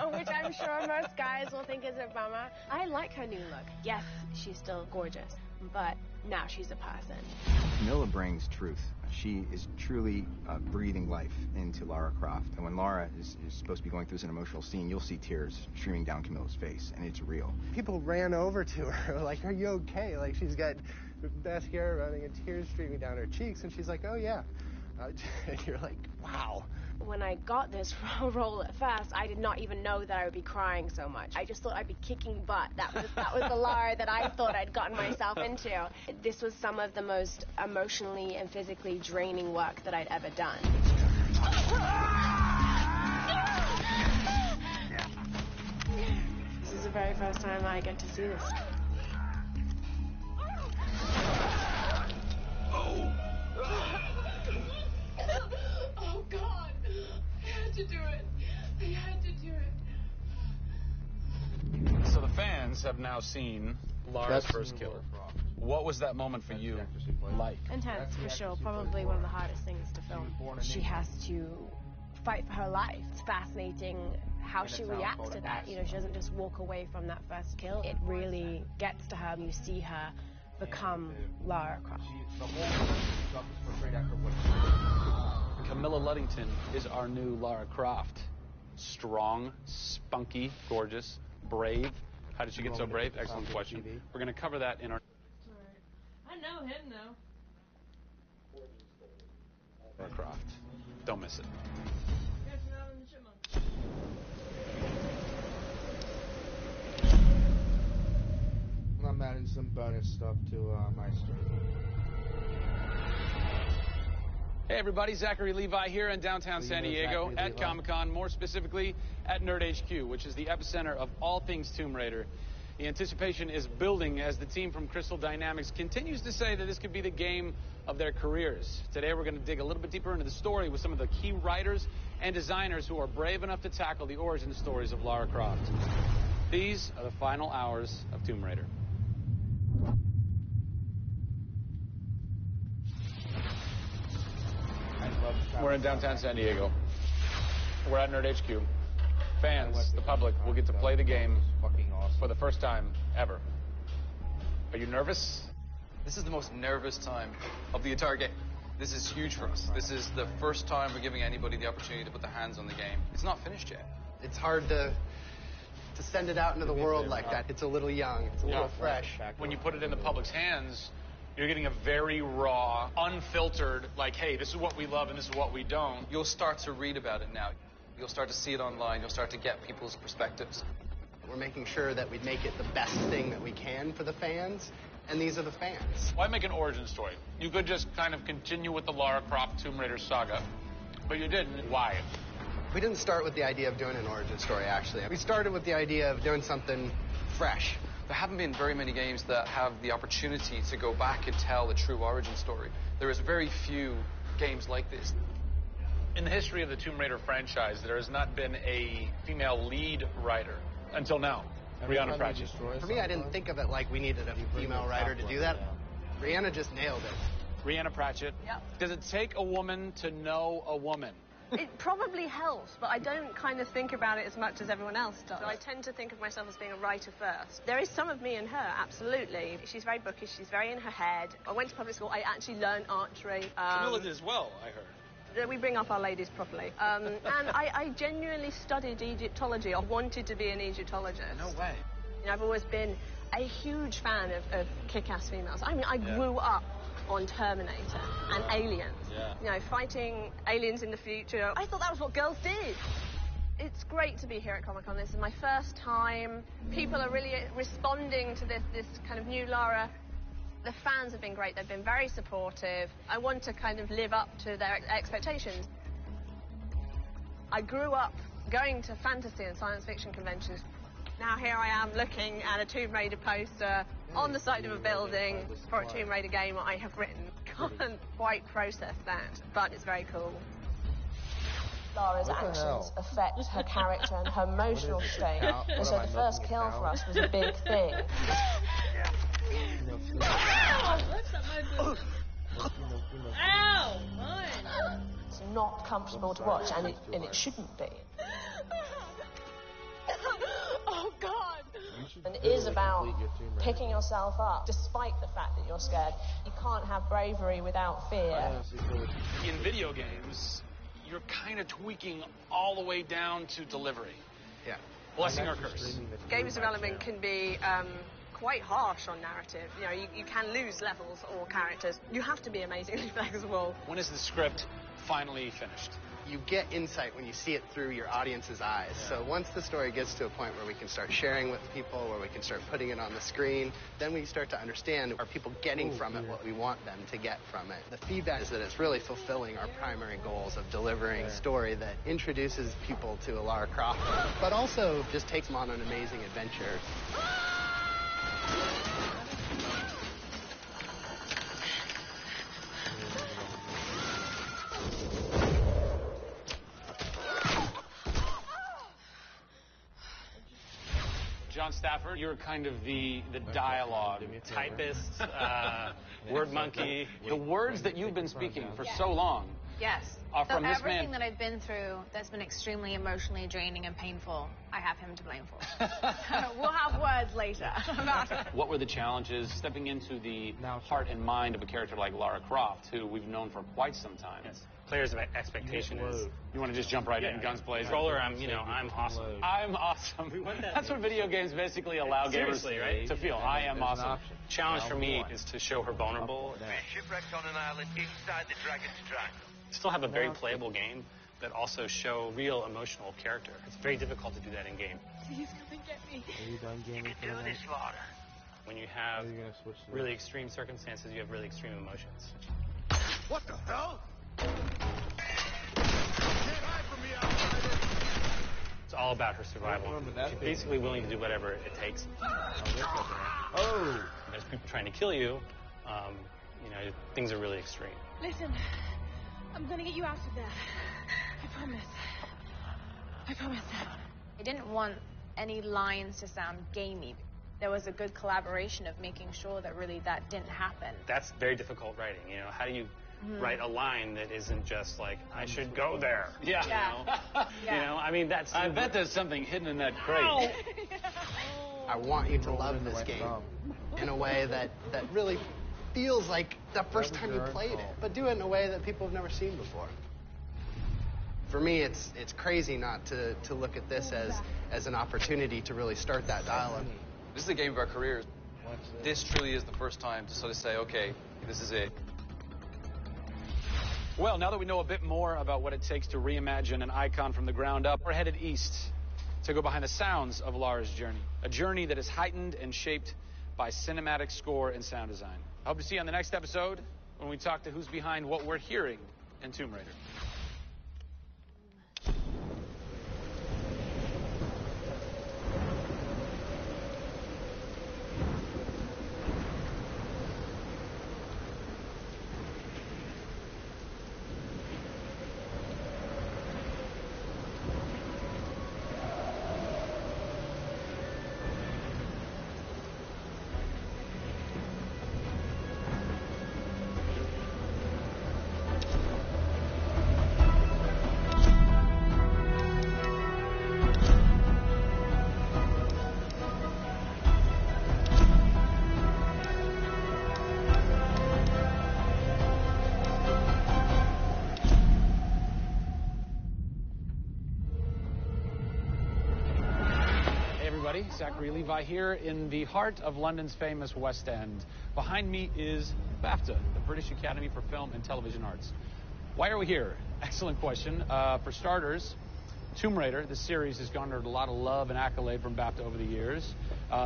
bummer. Which I'm sure most guys will think is a bummer. I like her new look. Yes, she's still gorgeous. But now she's a person. Camilla brings truth. She is truly breathing life into Lara Croft. And when Lara is supposed to be going through an emotional scene, you'll see tears streaming down Camilla's face, and it's real. People ran over to her, like, are you okay? Like, she's got mascara running and tears streaming down her cheeks, and she's like, oh, yeah, And you're like, wow. When I got this role at first, I did not even know that I would be crying so much. I just thought I'd be kicking butt. That was the Lara that I thought I'd gotten myself into. This was some of the most emotionally and physically draining work that I'd ever done. This is the very first time I get to see this. Oh, God. I had to do it. I had to do it. So the fans have now seen Lara's first kill. What was that moment for you like? Intense, for sure. Probably one of the hardest things to film. She has to fight for her life. It's fascinating how she reacts to that. You know, she doesn't just walk away from that first kill. It really gets to her. You see her become Lara Croft. Camilla Luddington is our new Lara Croft. Strong, spunky, gorgeous, brave. How did she get so brave? Excellent question. We're going to cover that in our... I know him, though. Lara Croft. Don't miss it. I'm adding some bonus stuff to my stream. Hey everybody, Zachary Levi here in downtown San Diego at Comic-Con, more specifically at Nerd HQ, which is the epicenter of all things Tomb Raider. The anticipation is building as the team from Crystal Dynamics continues to say that this could be the game of their careers. Today we're going to dig a little bit deeper into the story with some of the key writers and designers who are brave enough to tackle the origin stories of Lara Croft. These are the final hours of Tomb Raider. We're in downtown San Diego. We're at Nerd HQ. Fans, the public, will get to play the game for the first time ever. Are you nervous? This is the most nervous time of the entire game. This is huge for us. This is the first time we're giving anybody the opportunity to put their hands on the game. It's not finished yet. It's hard to send it out into the world like that. It's a little young. It's a little fresh. When you put it in the public's hands, you're getting a very raw, unfiltered, like, hey, this is what we love and this is what we don't. You'll start to read about it now. You'll start to see it online. You'll start to get people's perspectives. We're making sure that we make it the best thing that we can for the fans, and these are the fans. Why make an origin story? You could just kind of continue with the Lara Croft Tomb Raider saga, but you didn't. Why? We didn't start with the idea of doing an origin story, actually. We started with the idea of doing something fresh. There haven't been very many games that have the opportunity to go back and tell a true origin story. There is very few games like this. In the history of the Tomb Raider franchise, there has not been a female lead writer until now. Rhianna Pratchett. For me, I didn't think of it like we needed a female writer to do that. Rhianna just nailed it. Rhianna Pratchett. Yep. Does it take a woman to know a woman? It probably helps, but I don't kind of think about it as much as everyone else does. I tend to think of myself as being a writer first. There is some of me in her, absolutely. She's very bookish, she's very in her head. I went to public school, I actually learned archery. Camilla did as well, I heard. We bring up our ladies properly. And I genuinely studied Egyptology. I wanted to be an Egyptologist. No way. You know, I've always been a huge fan of kick-ass females. I mean, I grew up on Terminator and Aliens. Yeah. You know, fighting aliens in the future. I thought that was what girls did. It's great to be here at Comic-Con. This is my first time. People are really responding to this kind of new Lara. The fans have been great. They've been very supportive. I want to kind of live up to their expectations. I grew up going to fantasy and science fiction conventions. Now here I am looking at a Tomb Raider poster on the side of a building for a Tomb Raider game I have written. Can't quite process that, but it's very cool. Lara's actions affect her character and her emotional state. And so the first kill for us was a big thing. Ow! Mine. It's not comfortable to watch, and it shouldn't be. Oh, God! And it is about picking yourself up, despite the fact that you're scared. You can't have bravery without fear. In video games, you're kind of tweaking all the way down to delivery. Yeah. Blessing or curse. Games development can be quite harsh on narrative. You know, you can lose levels or characters. You have to be amazingly flexible. When is the script finally finished. You get insight when you see it through your audience's eyes. Yeah. So once the story gets to a point where we can start sharing with people, where we can start putting it on the screen, then we start to understand, are people getting from it what we want them to get from it? The feedback is that it's really fulfilling our primary goals of delivering a story that introduces people to Lara Croft, but also just takes them on an amazing adventure. John Stafford, you're kind of the dialogue typist, word monkey. The words that you've been speaking for so long. Yes. Are from this man. Everything that I've been through that's been extremely emotionally draining and painful, I have him to blame for. We'll have words later about it. What were the challenges stepping into the heart and mind of a character like Lara Croft, who we've known for quite some time? Yes. Players' expectation is... You want to just jump right in, guns blazing? Controller, I'm awesome. I'm awesome. That's what video games basically allow gamers right? to feel. I am awesome. Challenge for me is to show her vulnerable. Shipwrecked on an island inside the Dragon's Triangle. Still have a very playable game, but also show real emotional character. It's very difficult to do that in game. Please come and get me. Are you done gaming? You can do this, Lara. When you have really extreme circumstances, you have really extreme emotions. What the hell? It's all about her survival. She's basically willing to do whatever it takes. There's people trying to kill you. Things are really extreme. Listen, I'm gonna get you out of there. I promise. I promise. I didn't want any lines to sound gamey. There was a good collaboration of making sure that really that didn't happen. That's very difficult writing. How do you write a line that isn't just like, I should go there? Yeah. That's... I bet there's something hidden in that crate. I want you to love this game in a way that really feels like the first time you played it, but do it in a way that people have never seen before. For me, it's crazy not to look at this as an opportunity to really start that dialogue. This is the game of our careers. This truly is the first time to sort of say, okay, this is it. Well, now that we know a bit more about what it takes to reimagine an icon from the ground up, we're headed east to go behind the sounds of Lara's journey. A journey that is heightened and shaped by cinematic score and sound design. I hope to see you on the next episode when we talk to who's behind what we're hearing in Tomb Raider. Zachary Levi here in the heart of London's famous West End. Behind me is BAFTA, the British Academy for Film and Television Arts. Why are we here? Excellent question. For starters, Tomb Raider, the series, has garnered a lot of love and accolade from BAFTA over the years.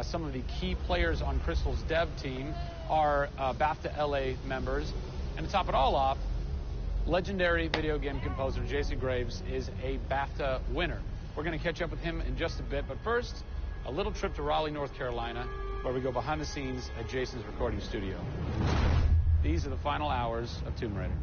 Some of the key players on Crystal's dev team are BAFTA LA members. And to top it all off, legendary video game composer Jason Graves is a BAFTA winner. We're going to catch up with him in just a bit, but first, a little trip to Raleigh, North Carolina, where we go behind the scenes at Jason's recording studio. These are the final hours of Tomb Raider.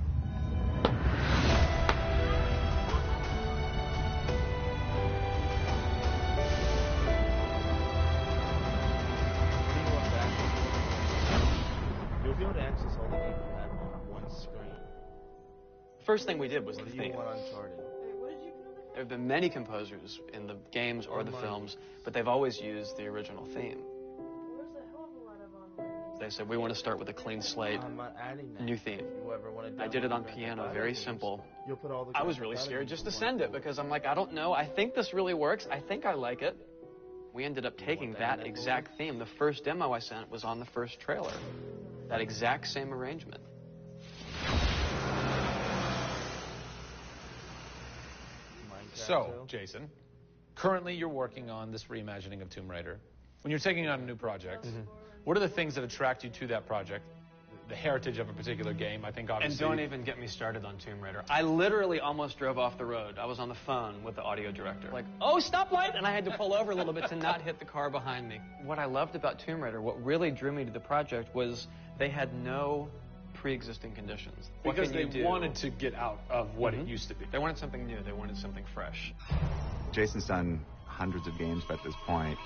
You'll be able to access all the games you have on one screen. First thing we did was the theme. Uncharted. There have been many composers in the games or the films, but they've always used the original theme. They said, we want to start with a clean slate, new theme. I did it on piano, very simple. I was really scared just to send it because I'm like, I don't know, I think this really works, I think I like it. We ended up taking that exact theme. The first demo I sent was on the first trailer. That exact same arrangement. So, Jason, currently you're working on this reimagining of Tomb Raider. When you're taking on a new project, what are the things that attract you to that project? The heritage of a particular game, I think, obviously. And don't even get me started on Tomb Raider. I literally almost drove off the road. I was on the phone with the audio director. Like, oh, stoplight! And I had to pull over a little bit to not hit the car behind me. What I loved about Tomb Raider, what really drew me to the project, was they had no pre-existing conditions. Because they wanted to get out of what it used to be. They wanted something new. They wanted something fresh. Jason's done hundreds of games at this point.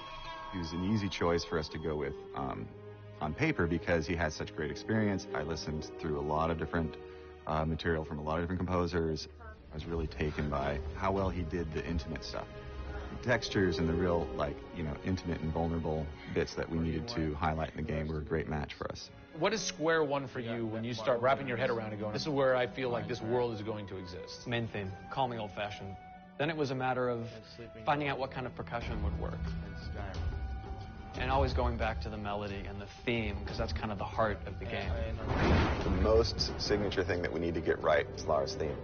He was an easy choice for us to go with on paper because he has such great experience. I listened through a lot of different material from a lot of different composers. I was really taken by how well he did the intimate stuff. The textures and the real, intimate and vulnerable bits that we needed to highlight in the game were a great match for us. What is square one for you when you start wrapping your head around and going, this is where I feel like this world is going to exist? Main theme. Call me old-fashioned. Then it was a matter of finding out what kind of percussion would work. And always going back to the melody and the theme, because that's kind of the heart of the game. The most signature thing that we need to get right is Lara's theme.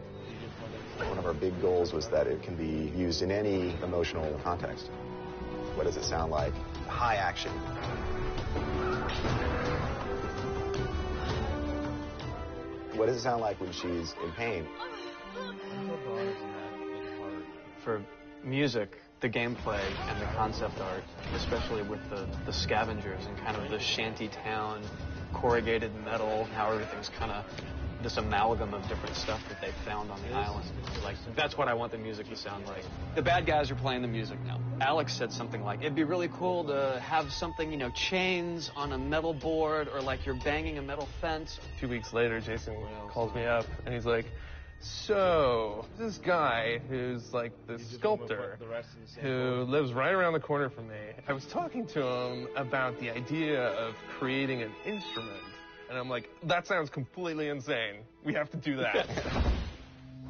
One of our big goals was that it can be used in any emotional context. What does it sound like? High action. What does it sound like when she's in pain? For music, the gameplay and the concept art, especially with the scavengers and kind of the shanty town, corrugated metal, how everything's kind of this amalgam of different stuff that they found on the island. Like, that's what I want the music to sound like. The bad guys are playing the music now. Alex said something like, it'd be really cool to have something, chains on a metal board, or like you're banging a metal fence. 2 weeks later, Jason calls me up and he's like, so, this guy who's like the sculptor who lives right around the corner from me, I was talking to him about the idea of creating an instrument. And I'm like, that sounds completely insane. We have to do that.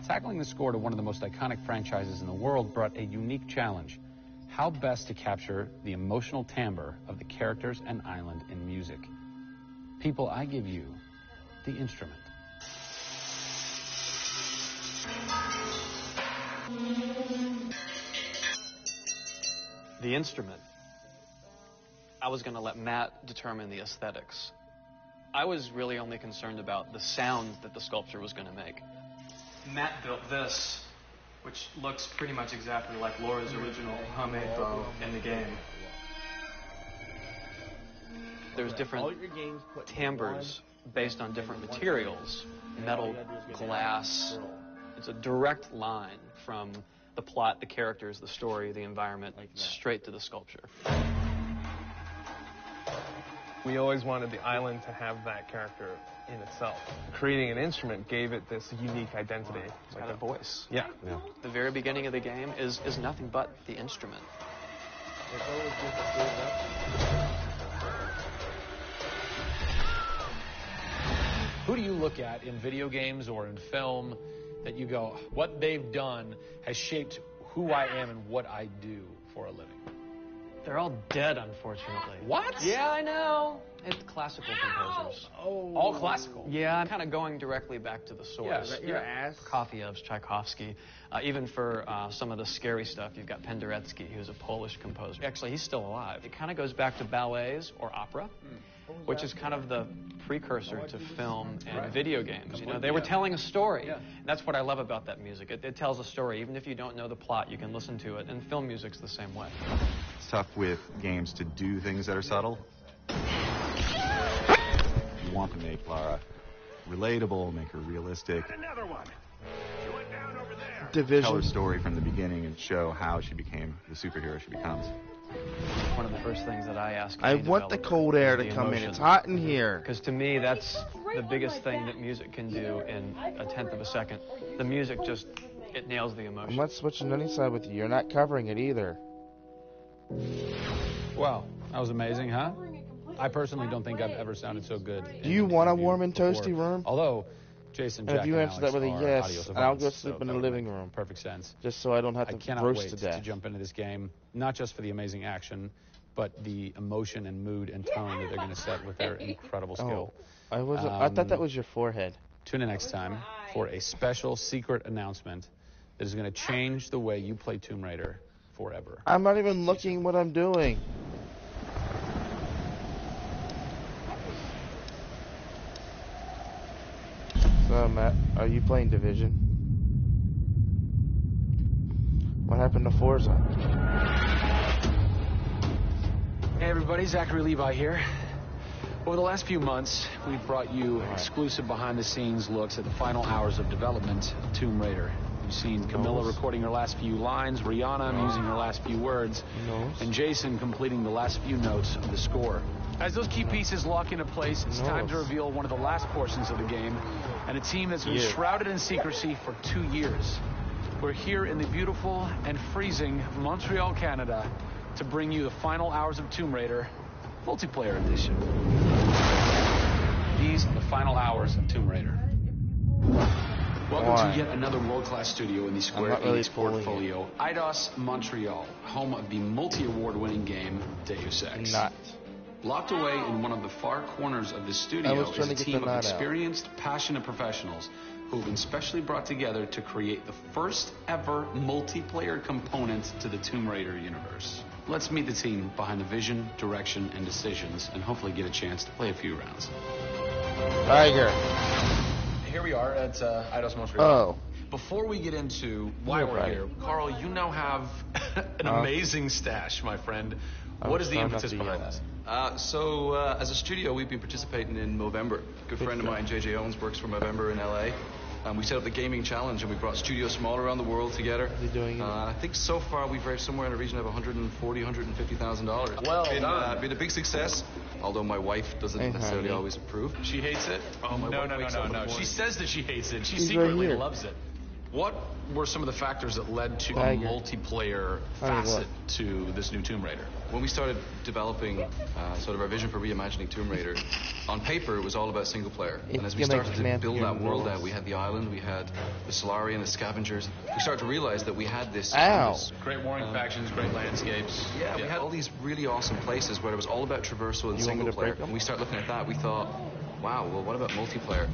Tackling the score to one of the most iconic franchises in the world brought a unique challenge. How best to capture the emotional timbre of the characters and island in music? People, I give you the instrument. The instrument. I was going to let Matt determine the aesthetics. I was really only concerned about the sound that the sculpture was going to make. Matt built this, which looks pretty much exactly like Laura's original homemade bow in the game. There's different timbres based on different materials. Metal, glass. It's a direct line from the plot, the characters, the story, the environment, straight to the sculpture. We always wanted the island to have that character in itself. Creating an instrument gave it this unique identity. It's got a voice. Yeah. The very beginning of the game is nothing but the instrument. Who do you look at in video games or in film that you go, what they've done has shaped who I am and what I do for a living? They're all dead, unfortunately. What? Yeah, I know. It's classical composers. Oh. All classical? Yeah, I'm kind of going directly back to the source. Yeah, your ass. Prokofiev's, Tchaikovsky. Even for some of the scary stuff, you've got Penderecki, who's a Polish composer. Actually, he's still alive. It kind of goes back to ballets or opera, which is kind of the precursor to film and video games. They were telling a story. And that's what I love about that music. It tells a story. Even if you don't know the plot, you can listen to it. And film music's the same way. It's tough with games to do things that are subtle. You want to make Lara relatable, make her realistic. Another one. She went down over there. Division. Tell her story from the beginning and show how she became the superhero she becomes. One of the first things that I ask. I want the cold air to come in. It's hot in here. Because to me, that's the biggest thing that music can do in a tenth of a second. The music just, it nails the emotion. I'm not switching any side with you. You're not covering it either. Wow, that was amazing, huh? I personally don't think I've ever sounded so good. Do you want a warm and toasty room? Although, Jason, Jack, and if you answer that with a yes, and I'll go sleep in the living room. Perfect sense. Just so I don't have to roast to death. I cannot wait to jump into this game, not just for the amazing action, but the emotion and mood and tone that they're going to set with their incredible skill. I thought that was your forehead. Tune in next time for a special secret announcement that is going to change the way you play Tomb Raider forever. I'm not even looking what I'm doing. So, Matt, are you playing Division? What happened to Forza? Hey everybody, Zachary Levi here. Over the last few months, we've brought you exclusive behind-the-scenes looks at the final hours of development of Tomb Raider. You've seen Camilla recording her last few lines, Rihanna musing her last few words, and Jason completing the last few notes of the score. As those key pieces lock into place, it's time to reveal one of the last portions of the game, and a team that's been shrouded in secrecy for 2 years. We're here in the beautiful and freezing Montreal, Canada, to bring you the final hours of Tomb Raider Multiplayer Edition. These are the final hours of Tomb Raider. Welcome to yet another world-class studio in the Square Enix portfolio, Eidos Montreal, home of the multi-award-winning game Deus Ex. Locked away in one of the far corners of the studio is a team of experienced, passionate professionals who have been specially brought together to create the first ever multiplayer component to the Tomb Raider universe. Let's meet the team behind the vision, direction, and decisions, and hopefully get a chance to play a few rounds. Tiger. Here we are at Eidos Montreal. Before we get into why we're here, Carl, you now have an amazing stash, my friend. What is the impetus behind that? As a studio, we've been participating in Movember. A good friend of mine, JJ Owens, works for Movember in LA. We set up the gaming challenge, and we brought studios from all around the world together. I think so far we've raised somewhere in the region of $140,000, $150,000. Well, been a big success. Although my wife doesn't necessarily always approve. She hates it? Oh, my wife No. She says that she hates it. She secretly loves it. What were some of the factors that led to a multiplayer facet to this new Tomb Raider? When we started developing sort of our vision for reimagining Tomb Raider, on paper it was all about single player. And as we started to build that world out, we had the island, we had the Solarian, the scavengers. We started to realize that we had this... Great warring factions, great landscapes. Yeah, we had all these really awesome places where it was all about traversal and single player. And we started looking at that, we thought, wow, well, what about multiplayer?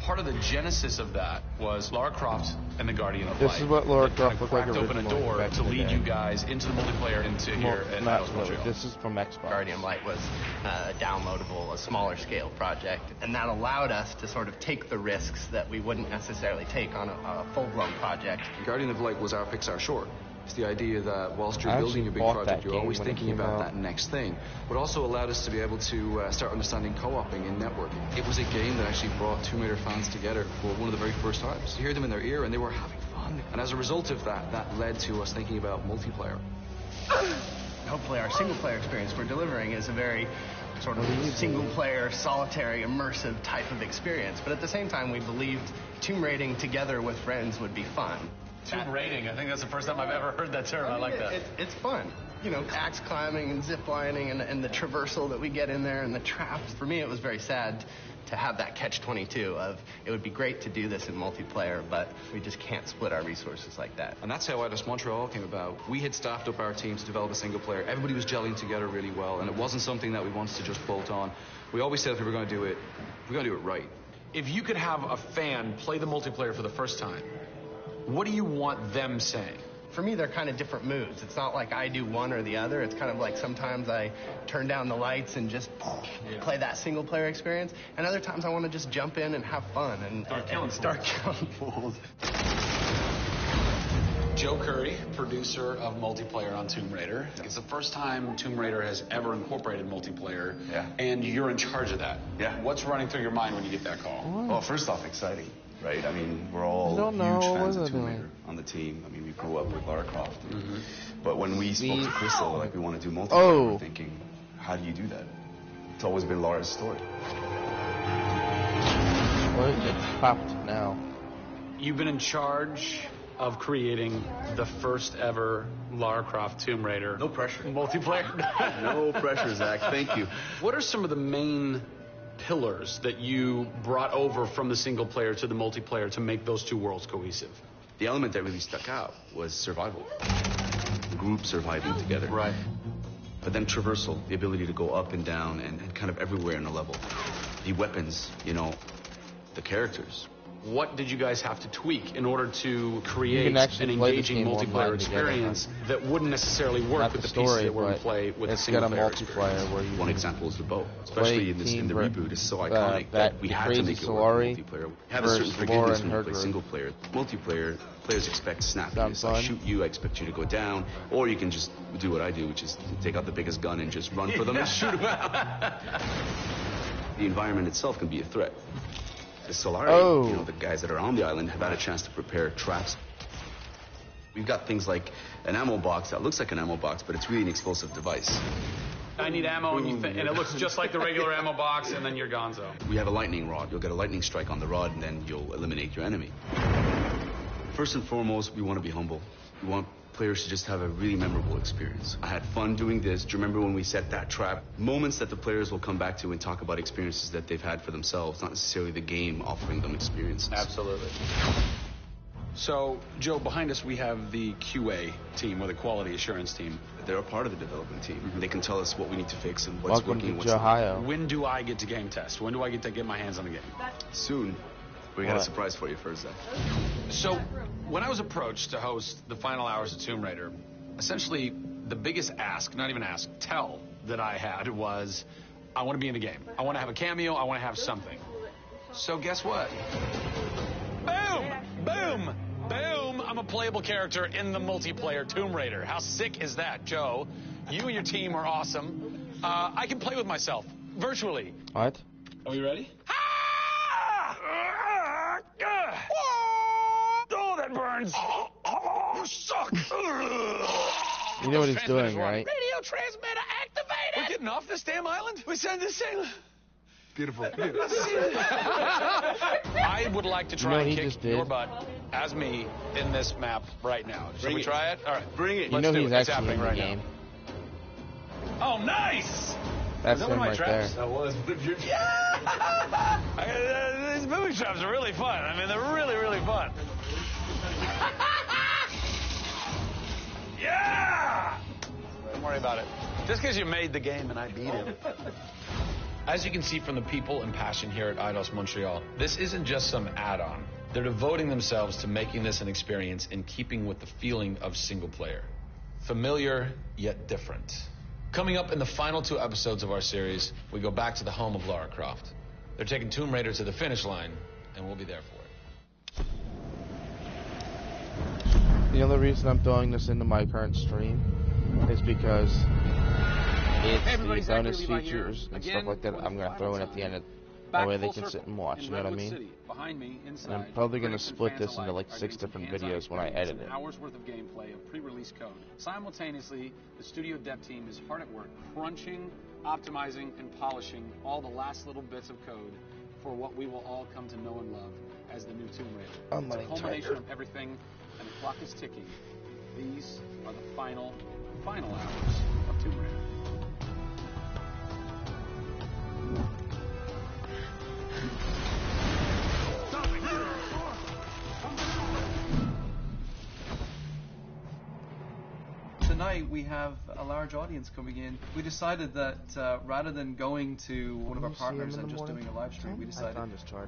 Part of the genesis of that was Lara Croft and the Guardian of Light. This is what Lara Croft looked like open a door to lead you guys into the multiplayer into here at Eidos Montreal. This is from Xbox. Guardian of Light was a downloadable, a smaller scale project, and that allowed us to sort of take the risks that we wouldn't necessarily take on a full-blown project. Guardian of Light was our Pixar short. It's the idea that whilst you're building a big project, you're always thinking about that next thing. But also allowed us to be able to start understanding co-oping and networking. It was a game that actually brought Tomb Raider fans together for one of the very first times. You hear them in their ear and they were having fun. And as a result of that, that led to us thinking about multiplayer. Hopefully our single-player experience we're delivering is a very sort of single-player, solitary, immersive type of experience. But at the same time, we believed tomb raiding together with friends would be fun. Tomb raiding, I think that's the first time I've ever heard that term. I like that. It's fun. You know, axe climbing and zip lining and the traversal that we get in there and the traps. For me, it was very sad to have that catch-22 of it would be great to do this in multiplayer, but we just can't split our resources like that. And that's how Eidos Montreal came about. We had staffed up our team to develop a single player. Everybody was gelling together really well, and it wasn't something that we wanted to just bolt on. We always said if we were going to do it, we're going to do it right. If you could have a fan play the multiplayer for the first time, what do you want them saying? For me, they're kind of different moods. It's not like I do one or the other. It's kind of like sometimes I turn down the lights and just play that single-player experience, and other times I want to just jump in and have fun and start killing fools. Joe Curry, producer of multiplayer on Tomb Raider. It's the first time Tomb Raider has ever incorporated multiplayer, and you're in charge of that. Yeah. What's running through your mind when you get that call? Well, first off, exciting. Right, I mean, we're all huge fans of Tomb Raider on the team. I mean, we grew up with Lara Croft. But when we spoke to Crystal, like, we want to do multiplayer, we were thinking, how do you do that? It's always been Lara's story. Well, it's popped now. You've been in charge of creating the first ever Lara Croft Tomb Raider. No pressure. Multiplayer. No pressure, Zach. Thank you. What are some of the main pillars that you brought over from the single player to the multiplayer to make those two worlds cohesive? The element that really stuck out was survival. The group surviving together. Right. But then traversal, the ability to go up and down and kind of everywhere in a level. The weapons, you know, the characters. What did you guys have to tweak in order to create an engaging multiplayer experience that wouldn't necessarily work with the pieces that were in play with a single player experience? Where one example is the boat, especially in the reboot, is so iconic that we had to make it work multiplayer. We have a certain forgiveness when we play single player. Multiplayer, players expect snappiness. I shoot you, I expect you to go down, or you can just do what I do, which is take out the biggest gun and just run for them and shoot them out. The environment itself can be a threat. The Solari, you know, the guys that are on the island have had a chance to prepare traps. We've got things like an ammo box that looks like an ammo box, but it's really an explosive device. I need ammo, and it looks just like the regular ammo box, and then you're gonzo. We have a lightning rod. You'll get a lightning strike on the rod, and then you'll eliminate your enemy. First and foremost, we want to be humble. We want players to just have a really memorable experience. I had fun doing this. Do you remember when we set that trap? Moments that the players will come back to and talk about experiences that they've had for themselves, not necessarily the game offering them experiences. Absolutely. So, Joe, behind us we have the QA team, or the quality assurance team. They're a part of the development team. Mm-hmm. They can tell us what we need to fix and what's working and what's not. When do I get to game test? When do I get to get my hands on the game? Soon. We got a surprise for you first, Zach. So, when I was approached to host the final hours of Tomb Raider, essentially the biggest ask, not even ask, tell that I had was, I want to be in the game. I want to have a cameo. I want to have something. So guess what? Boom! Boom! Boom! I'm a playable character in the multiplayer Tomb Raider. How sick is that, Joe? You and your team are awesome. I can play with myself, virtually. What? Are we ready? Oh, that burns. You suck. You know what he's doing, right? Radio transmitter activated. We're getting off this damn island. We send this thing. Beautiful. I would like to try and kick your butt as me in this map right now. Should we try it? All right. Bring it. You know he's actually in the game. Oh, nice. That's him right there. That was. These booby traps are really fun. I mean, they're really, really fun. Yeah! Don't worry about it. Just because you made the game and I beat him. As you can see from the people and passion here at Eidos Montreal, this isn't just some add-on. They're devoting themselves to making this an experience in keeping with the feeling of single player. Familiar, yet different. Coming up in the final 2 episodes of our series, we go back to the home of Lara Croft. They're taking Tomb Raider to the finish line, and we'll be there for it. The only reason I'm throwing this into my current stream is because it's the bonus features and stuff like that I'm going to throw in at the end. That way they can sit and watch, you know what I mean? And I'm probably going to split this into like 6 different videos when I edit it. Hours worth of gameplay of pre-release code. Simultaneously, the studio dev team is hard at work crunching, optimizing, and polishing all the last little bits of code for what we will all come to know and love as the new Tomb Raider. It's a culmination of everything, and the clock is ticking. These are the final hours of Tomb Raider. Tonight we have a large audience coming in. We decided that rather than going to one of our partners and just doing a live stream, we decided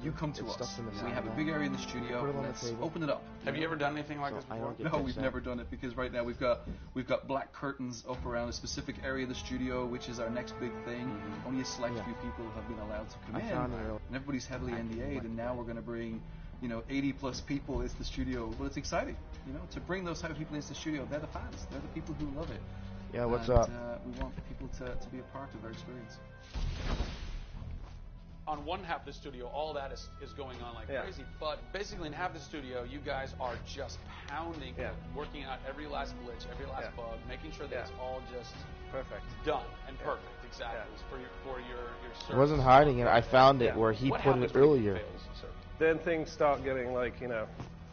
you come to us. We have a big area in the studio. Let's open it up. Have you ever done anything like this before? No, we've never done it because right now we've got black curtains up around a specific area of the studio, which is our next big thing. Only a select few people have been allowed to come in, and everybody's heavily NDA'd. And now we're going to bring 80 plus people into the studio. Well, it's exciting, to bring those type of people into the studio. They're the fans. They're the people who love it. Yeah, what's up? We want people to be a part of our experience. On one half of the studio, all that is going on like crazy. But basically, in half the studio, you guys are just pounding, working out every last glitch, every last bug, making sure that it's all just perfect, done and perfect. Exactly. It's for your service. I wasn't hiding it. I found it where he put it earlier. Then things start getting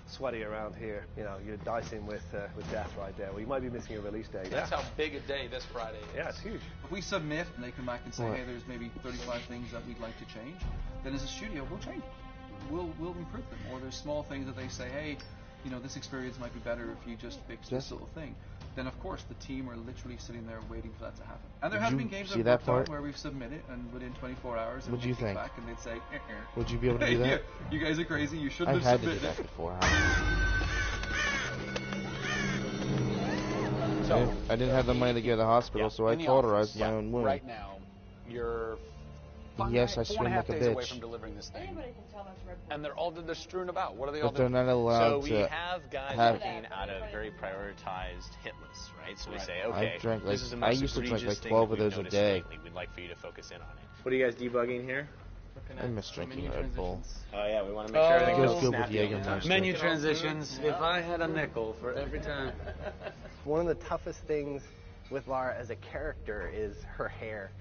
sweaty around here. You're dicing with death right there. Well, you might be missing a release date. That's how big a day this Friday is. Yeah, it's huge. If we submit and they come back and say, hey, there's maybe 35 things that we'd like to change, then as a studio, we'll change them. We'll improve them. Or there's small things that they say, hey, this experience might be better if you just fix this little thing. then of course the team are literally sitting there waiting for that to happen. And there have been games I've worked on where we've submitted and within 24 hours what'd you think? Back and they'd say, would you be able to do that? You guys are crazy, you shouldn't have submitted it. I had to do that before. So, I didn't have the money to go to the hospital, so I cauterized my own wound. Right now, you're yes, I swim like a bitch. away from delivering this thing. And they're strewn about. What are they all doing? But they're not allowed to. So we have guys looking at a very prioritized hit list, right? So we say, okay, this is the most egregious thing that we've noticed lately. We'd like for you to focus in on it. What are you guys debugging here? I miss drinking Red Bull. Oh yeah, we want to make sure everything goes good with Jägermeister. Menu transitions. If I had a nickel for every time. One of the toughest things with Lara as a character is her hair.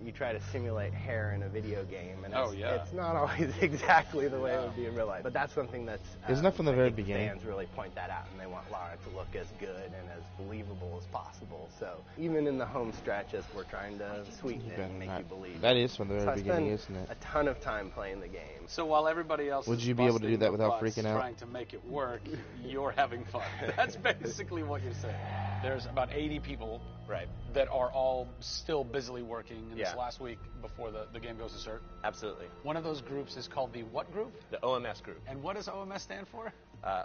You try to simulate hair in a video game, and it's not always exactly the way it would be in real life. But that's something that's isn't that from the very beginning? Fans really point that out, and they want Lara to look as good and as believable as possible. So even in the home stretch, as we're trying to sweeten it and make you believe. That is from the very beginning, isn't it? A ton of time playing the game. So while everybody else would you be able to do that without freaking out? Trying to make it work, you're having fun. That's basically what you're saying. There's about 80 people, right, that are all still busily working in this last week before the game goes to cert. Absolutely. One of those groups is called the what group? The OMS group. And what does OMS stand for?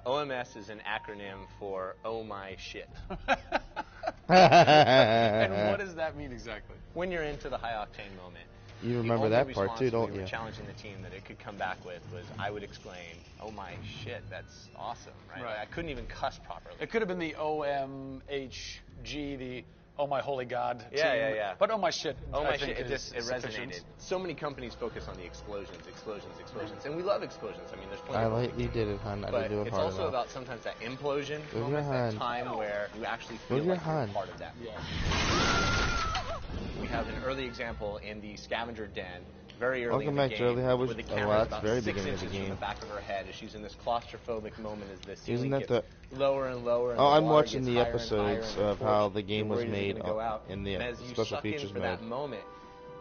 OMS is an acronym for Oh My Shit. And what does that mean exactly? When you're into the high octane moment. You remember that part too, don't you? We were challenging the team that it could come back with was I would exclaim, "Oh my shit, that's awesome!" Right? I couldn't even cuss properly. It could have been the OMHG, the Oh my holy God team. Yeah. But oh my shit. Oh my shit. It resonated. So many companies focus on the explosions, and we love explosions. I mean, there's plenty. I lightly did it, hun. I didn't do it it's hard also enough. about sometimes that implosion moment, that time where you actually feel like you're part of that. Yeah. We have an early example in the scavenger den. Very early Welcome in the back, game, Shirley. How was where the camera is about very 6 beginning inches of the game. from the back of her head as she's in this claustrophobic moment as the ceiling Isn't that gets lower and lower. And oh, the I'm water watching gets the higher episodes and higher, of how the game was made in the and as you special suck features in for mode. that moment,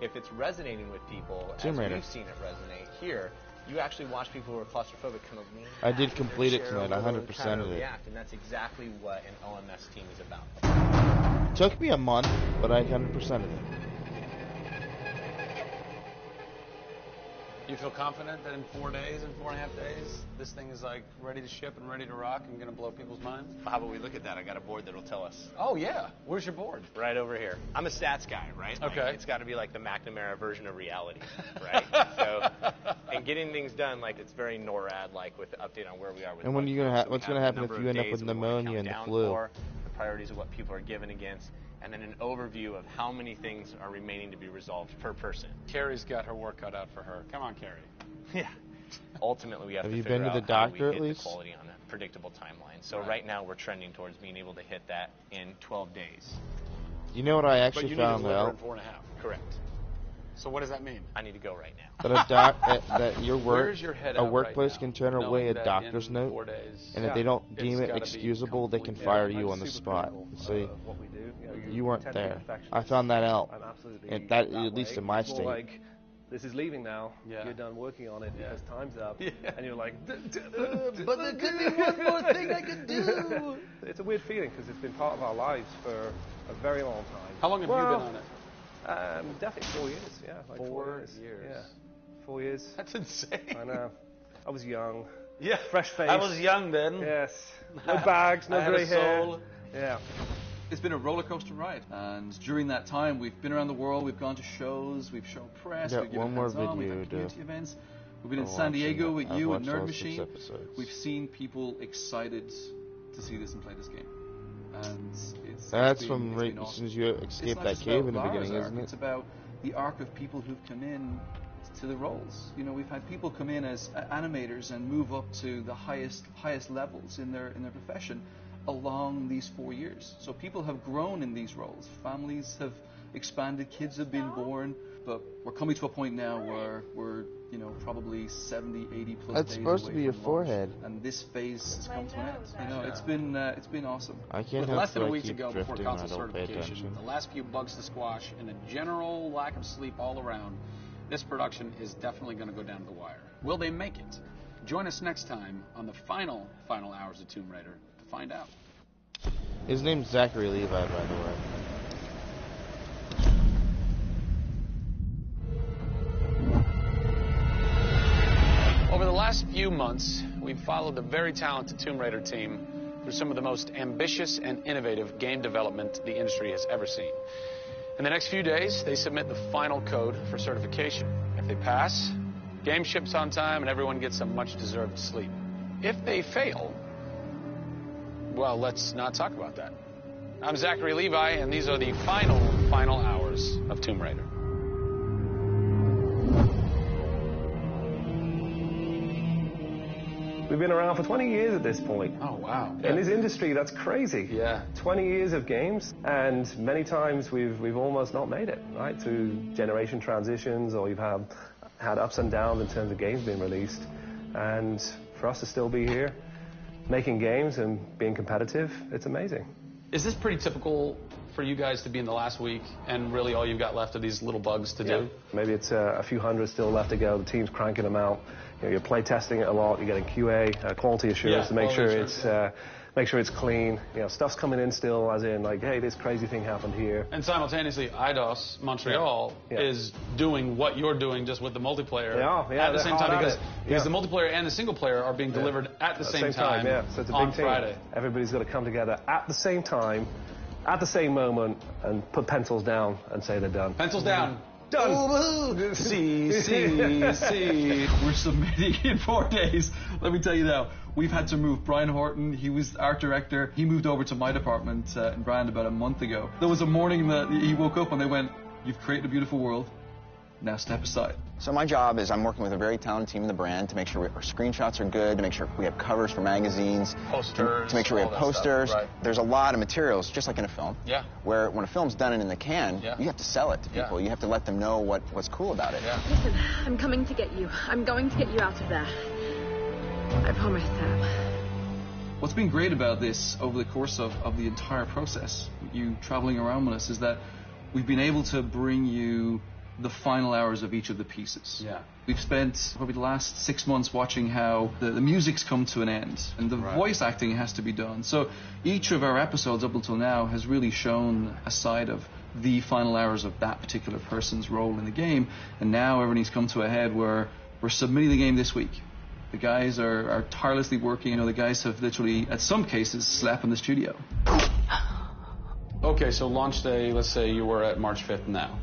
if it's resonating with people, as Tomb Raider. you've seen it resonate here, you actually watch people who are claustrophobic kind of lean I did complete it tonight, 100% of it. React, and that's exactly what an OMS team is about. Took me a month, but I 100%ed it. You feel confident that in 4 days, in 4.5 days, this thing is like ready to ship and ready to rock and going to blow people's minds? How about we look at that? I got a board that'll tell us. Oh, yeah. Where's your board? Right over here. I'm a stats guy, right? Okay. Like, it's got to be like the McNamara version of reality, right? So, and getting things done, like it's very NORAD-like with the update on where we are with. And when you gonna what's going to happen if you end up with pneumonia and the flu? The priorities of what people are given against. And then an overview of how many things are remaining to be resolved per person. Carrie's got her work cut out for her. Come on, Carrie. Yeah. Ultimately, we have to you figure been to out the doctor how we at hit least? the quality on a predictable timeline. So right now, we're trending towards being able to hit that in 12 days. You know what I actually found out? But you need to deliver in 4.5. Correct. So what does that mean? I need to go right now. That your work, Where's your head a out workplace right can turn now, away a knowing that doctor's in note, 4 days, and if they don't deem it excusable, they can fire you on the spot. See, what we do. you weren't there. I found that out. I'm absolutely And that at least in my state. Like, this is leaving now. You're done working on it because time's up. And you're like, but there could be one more thing I could do. It's a weird feeling because it's been part of our lives for a very long time. How long have you been on it? Definitely 4 years. Yeah, like 4 years. Yeah, 4 years. That's insane. I know. I was young. Yeah. Fresh face. I was young then. Yes. No bags, no grey hair. Soul. Yeah. It's been a roller coaster ride, and during that time, we've been around the world. We've gone to shows, we've shown press, we've given hands-on, we've had community events. We've been in San Diego with you at Nerd Machine. We've seen people excited to see this and play this game, and that's from right as soon as you escaped that cave in the beginning, isn't it? It's about the arc of people who've come in to the roles. You know, we've had people come in as animators and move up to the highest levels in their profession along these 4 years. So people have grown in these roles. Families have expanded, kids have been born, but we're coming to a point now where we're, you know, probably 70, 80 plus That's days supposed away to be your from forehead. launch, and this phase has come to an end. You know, it's been awesome. I can't With help less than a but week to keep go before drifting, console I don't pay certification, attention. the last few bugs to squash, and a general lack of sleep all around, this production is definitely going to go down to the wire. Will they make it? Join us next time on the final hours of Tomb Raider to find out. His name's Zachary Levi, by the way. Over the last few months, we've followed the very talented Tomb Raider team through some of the most ambitious and innovative game development the industry has ever seen. In the next few days, they submit the final code for certification. If they pass, game ships on time and everyone gets some much-deserved sleep. If they fail, well, let's not talk about that. I'm Zachary Levi, and these are the final hours of Tomb Raider. We've been around for 20 years at this point. Oh, wow. In this industry, that's crazy. Yeah. 20 years of games, and many times we've almost not made it, right? Through generation transitions, or we've had ups and downs in terms of games being released. And for us to still be here, making games and being competitive, it's amazing. Is this pretty typical for you guys to be in the last week, and really all you've got left are these little bugs to do? Maybe it's a few hundred still left to go. The team's cranking them out. You know, you're play testing it a lot. You're getting QA, quality assurance, to make sure it's clean. You know, stuff's coming in still, as in like, hey, this crazy thing happened here. And simultaneously, IDOS Montreal is doing what you're doing, just with the multiplayer at the same time, because the multiplayer and the single player are being delivered at the same time. So it's a on big team. Friday. Everybody's got to come together at the same time, at the same moment, and put pencils down and say they're done. Pencils down. Done. See. We're submitting in 4 days. Let me tell you now, we've had to move. Brian Horton, he was art director. He moved over to my department in Brand about a month ago. There was a morning that he woke up and they went, "You've created a beautiful world. Now step aside." So my job is I'm working with a very talented team in the brand to make sure our screenshots are good, to make sure we have covers for magazines, posters, to make sure we have posters. Right. There's a lot of materials, just like in a film. Yeah. Where when a film's done and in the can, you have to sell it to people. You have to let them know what's cool about it. Yeah. Listen, I'm coming to get you. I'm going to get you out of there. I promise, Sam. What's been great about this over the course of the entire process, you traveling around with us, is that we've been able to bring you the final hours of each of the pieces. Yeah. We've spent probably the last 6 months watching how the music's come to an end and the voice acting has to be done. So each of our episodes up until now has really shown a side of the final hours of that particular person's role in the game. And now everything's come to a head where we're submitting the game this week. The guys are tirelessly working. You know, the guys have literally, at some cases, slept in the studio. Okay, so launch day, let's say you were at March 5th now.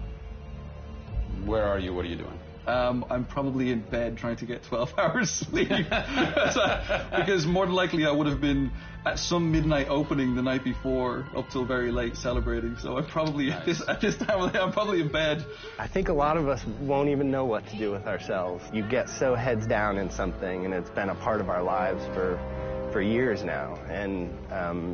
Where are you? What are you doing? I'm probably in bed trying to get 12 hours sleep. Because more than likely I would have been at some midnight opening the night before up till very late celebrating. So I'm probably at this time I'm probably in bed. I think a lot of us won't even know what to do with ourselves. You get so heads down in something, and it's been a part of our lives for years now. And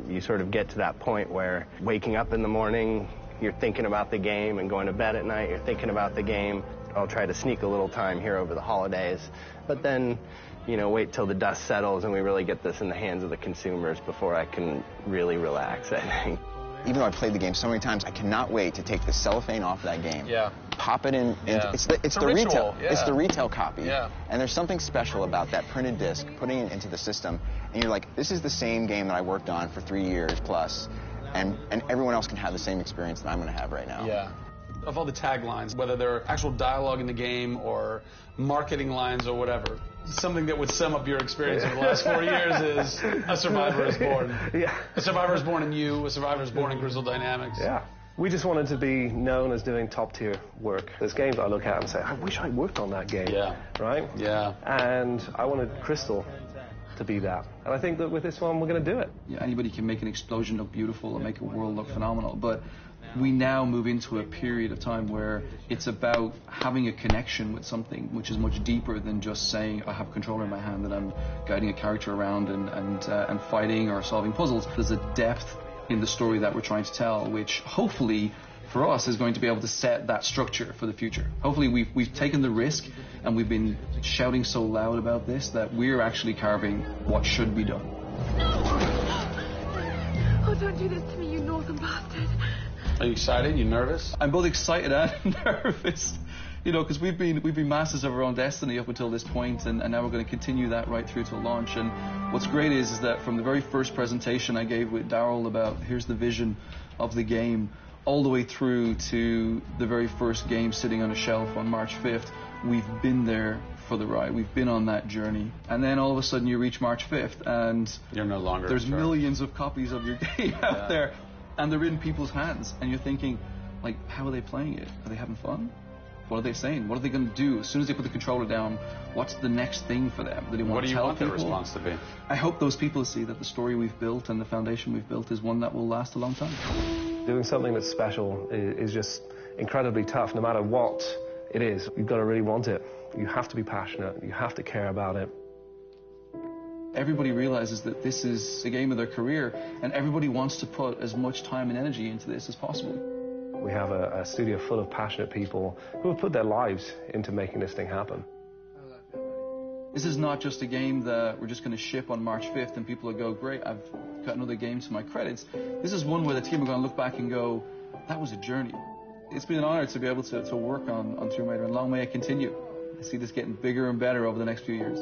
you sort of get to that point where waking up in the morning, you're thinking about the game, and going to bed at night, you're thinking about the game. I'll try to sneak a little time here over the holidays, but then, you know, wait till the dust settles and we really get this in the hands of the consumers before I can really relax, I think. Even though I've played the game so many times, I cannot wait to take the cellophane off that game. Yeah. Pop it in. It's the retail. It's the retail copy. Yeah. And there's something special about that printed disc, putting it into the system, and you're like, this is the same game that I worked on for 3 years plus. And everyone else can have the same experience that I'm going to have right now. Yeah. Of all the taglines, whether they're actual dialogue in the game or marketing lines or whatever, something that would sum up your experience over the last 4 years is A Survivor is Born. Yeah. A Survivor is Born in you, A Survivor is Born in Crystal Dynamics. Yeah. We just wanted to be known as doing top-tier work. There's games I look at and say, I wish I worked on that game. Yeah. Right? Yeah. And I wanted Crystal to be that. And I think that with this one, we're going to do it. Yeah, anybody can make an explosion look beautiful and make a world look phenomenal, but we now move into a period of time where it's about having a connection with something which is much deeper than just saying I have a controller in my hand and I'm guiding a character around and fighting or solving puzzles. There's a depth in the story that we're trying to tell, which hopefully for us is going to be able to set that structure for the future. Hopefully we've taken the risk and we've been shouting so loud about this that we're actually carving what should be done. Oh, don't do this to me, you northern bastard. Are you excited? You nervous? I'm both excited and nervous. You know, because we've been masters of our own destiny up until this point, and now we're going to continue that right through to launch. And what's great is that from the very first presentation I gave with Daryl about here's the vision of the game, all the way through to the very first game sitting on a shelf on March 5th, we've been there for the ride. We've been on that journey. And then all of a sudden you reach March 5th and you're no longer there's millions of copies of your game out there, and they're in people's hands, and you're thinking, like, how are they playing it? Are they having fun? What are they saying? What are they going to do? As soon as they put the controller down, what's the next thing for them? Do they want to tell people? What do you want their response to be? I hope those people see that the story we've built and the foundation we've built is one that will last a long time. Doing something that's special is just incredibly tough, no matter what it is. You've got to really want it. You have to be passionate. You have to care about it. Everybody realizes that this is the game of their career, and everybody wants to put as much time and energy into this as possible. We have a studio full of passionate people who have put their lives into making this thing happen. This is not just a game that we're just going to ship on March 5th and people will go, great, I've got another game to my credits. This is one where the team are going to look back and go, that was a journey. It's been an honor to be able to work on Tomb Raider, and long may it continue. I see this getting bigger and better over the next few years.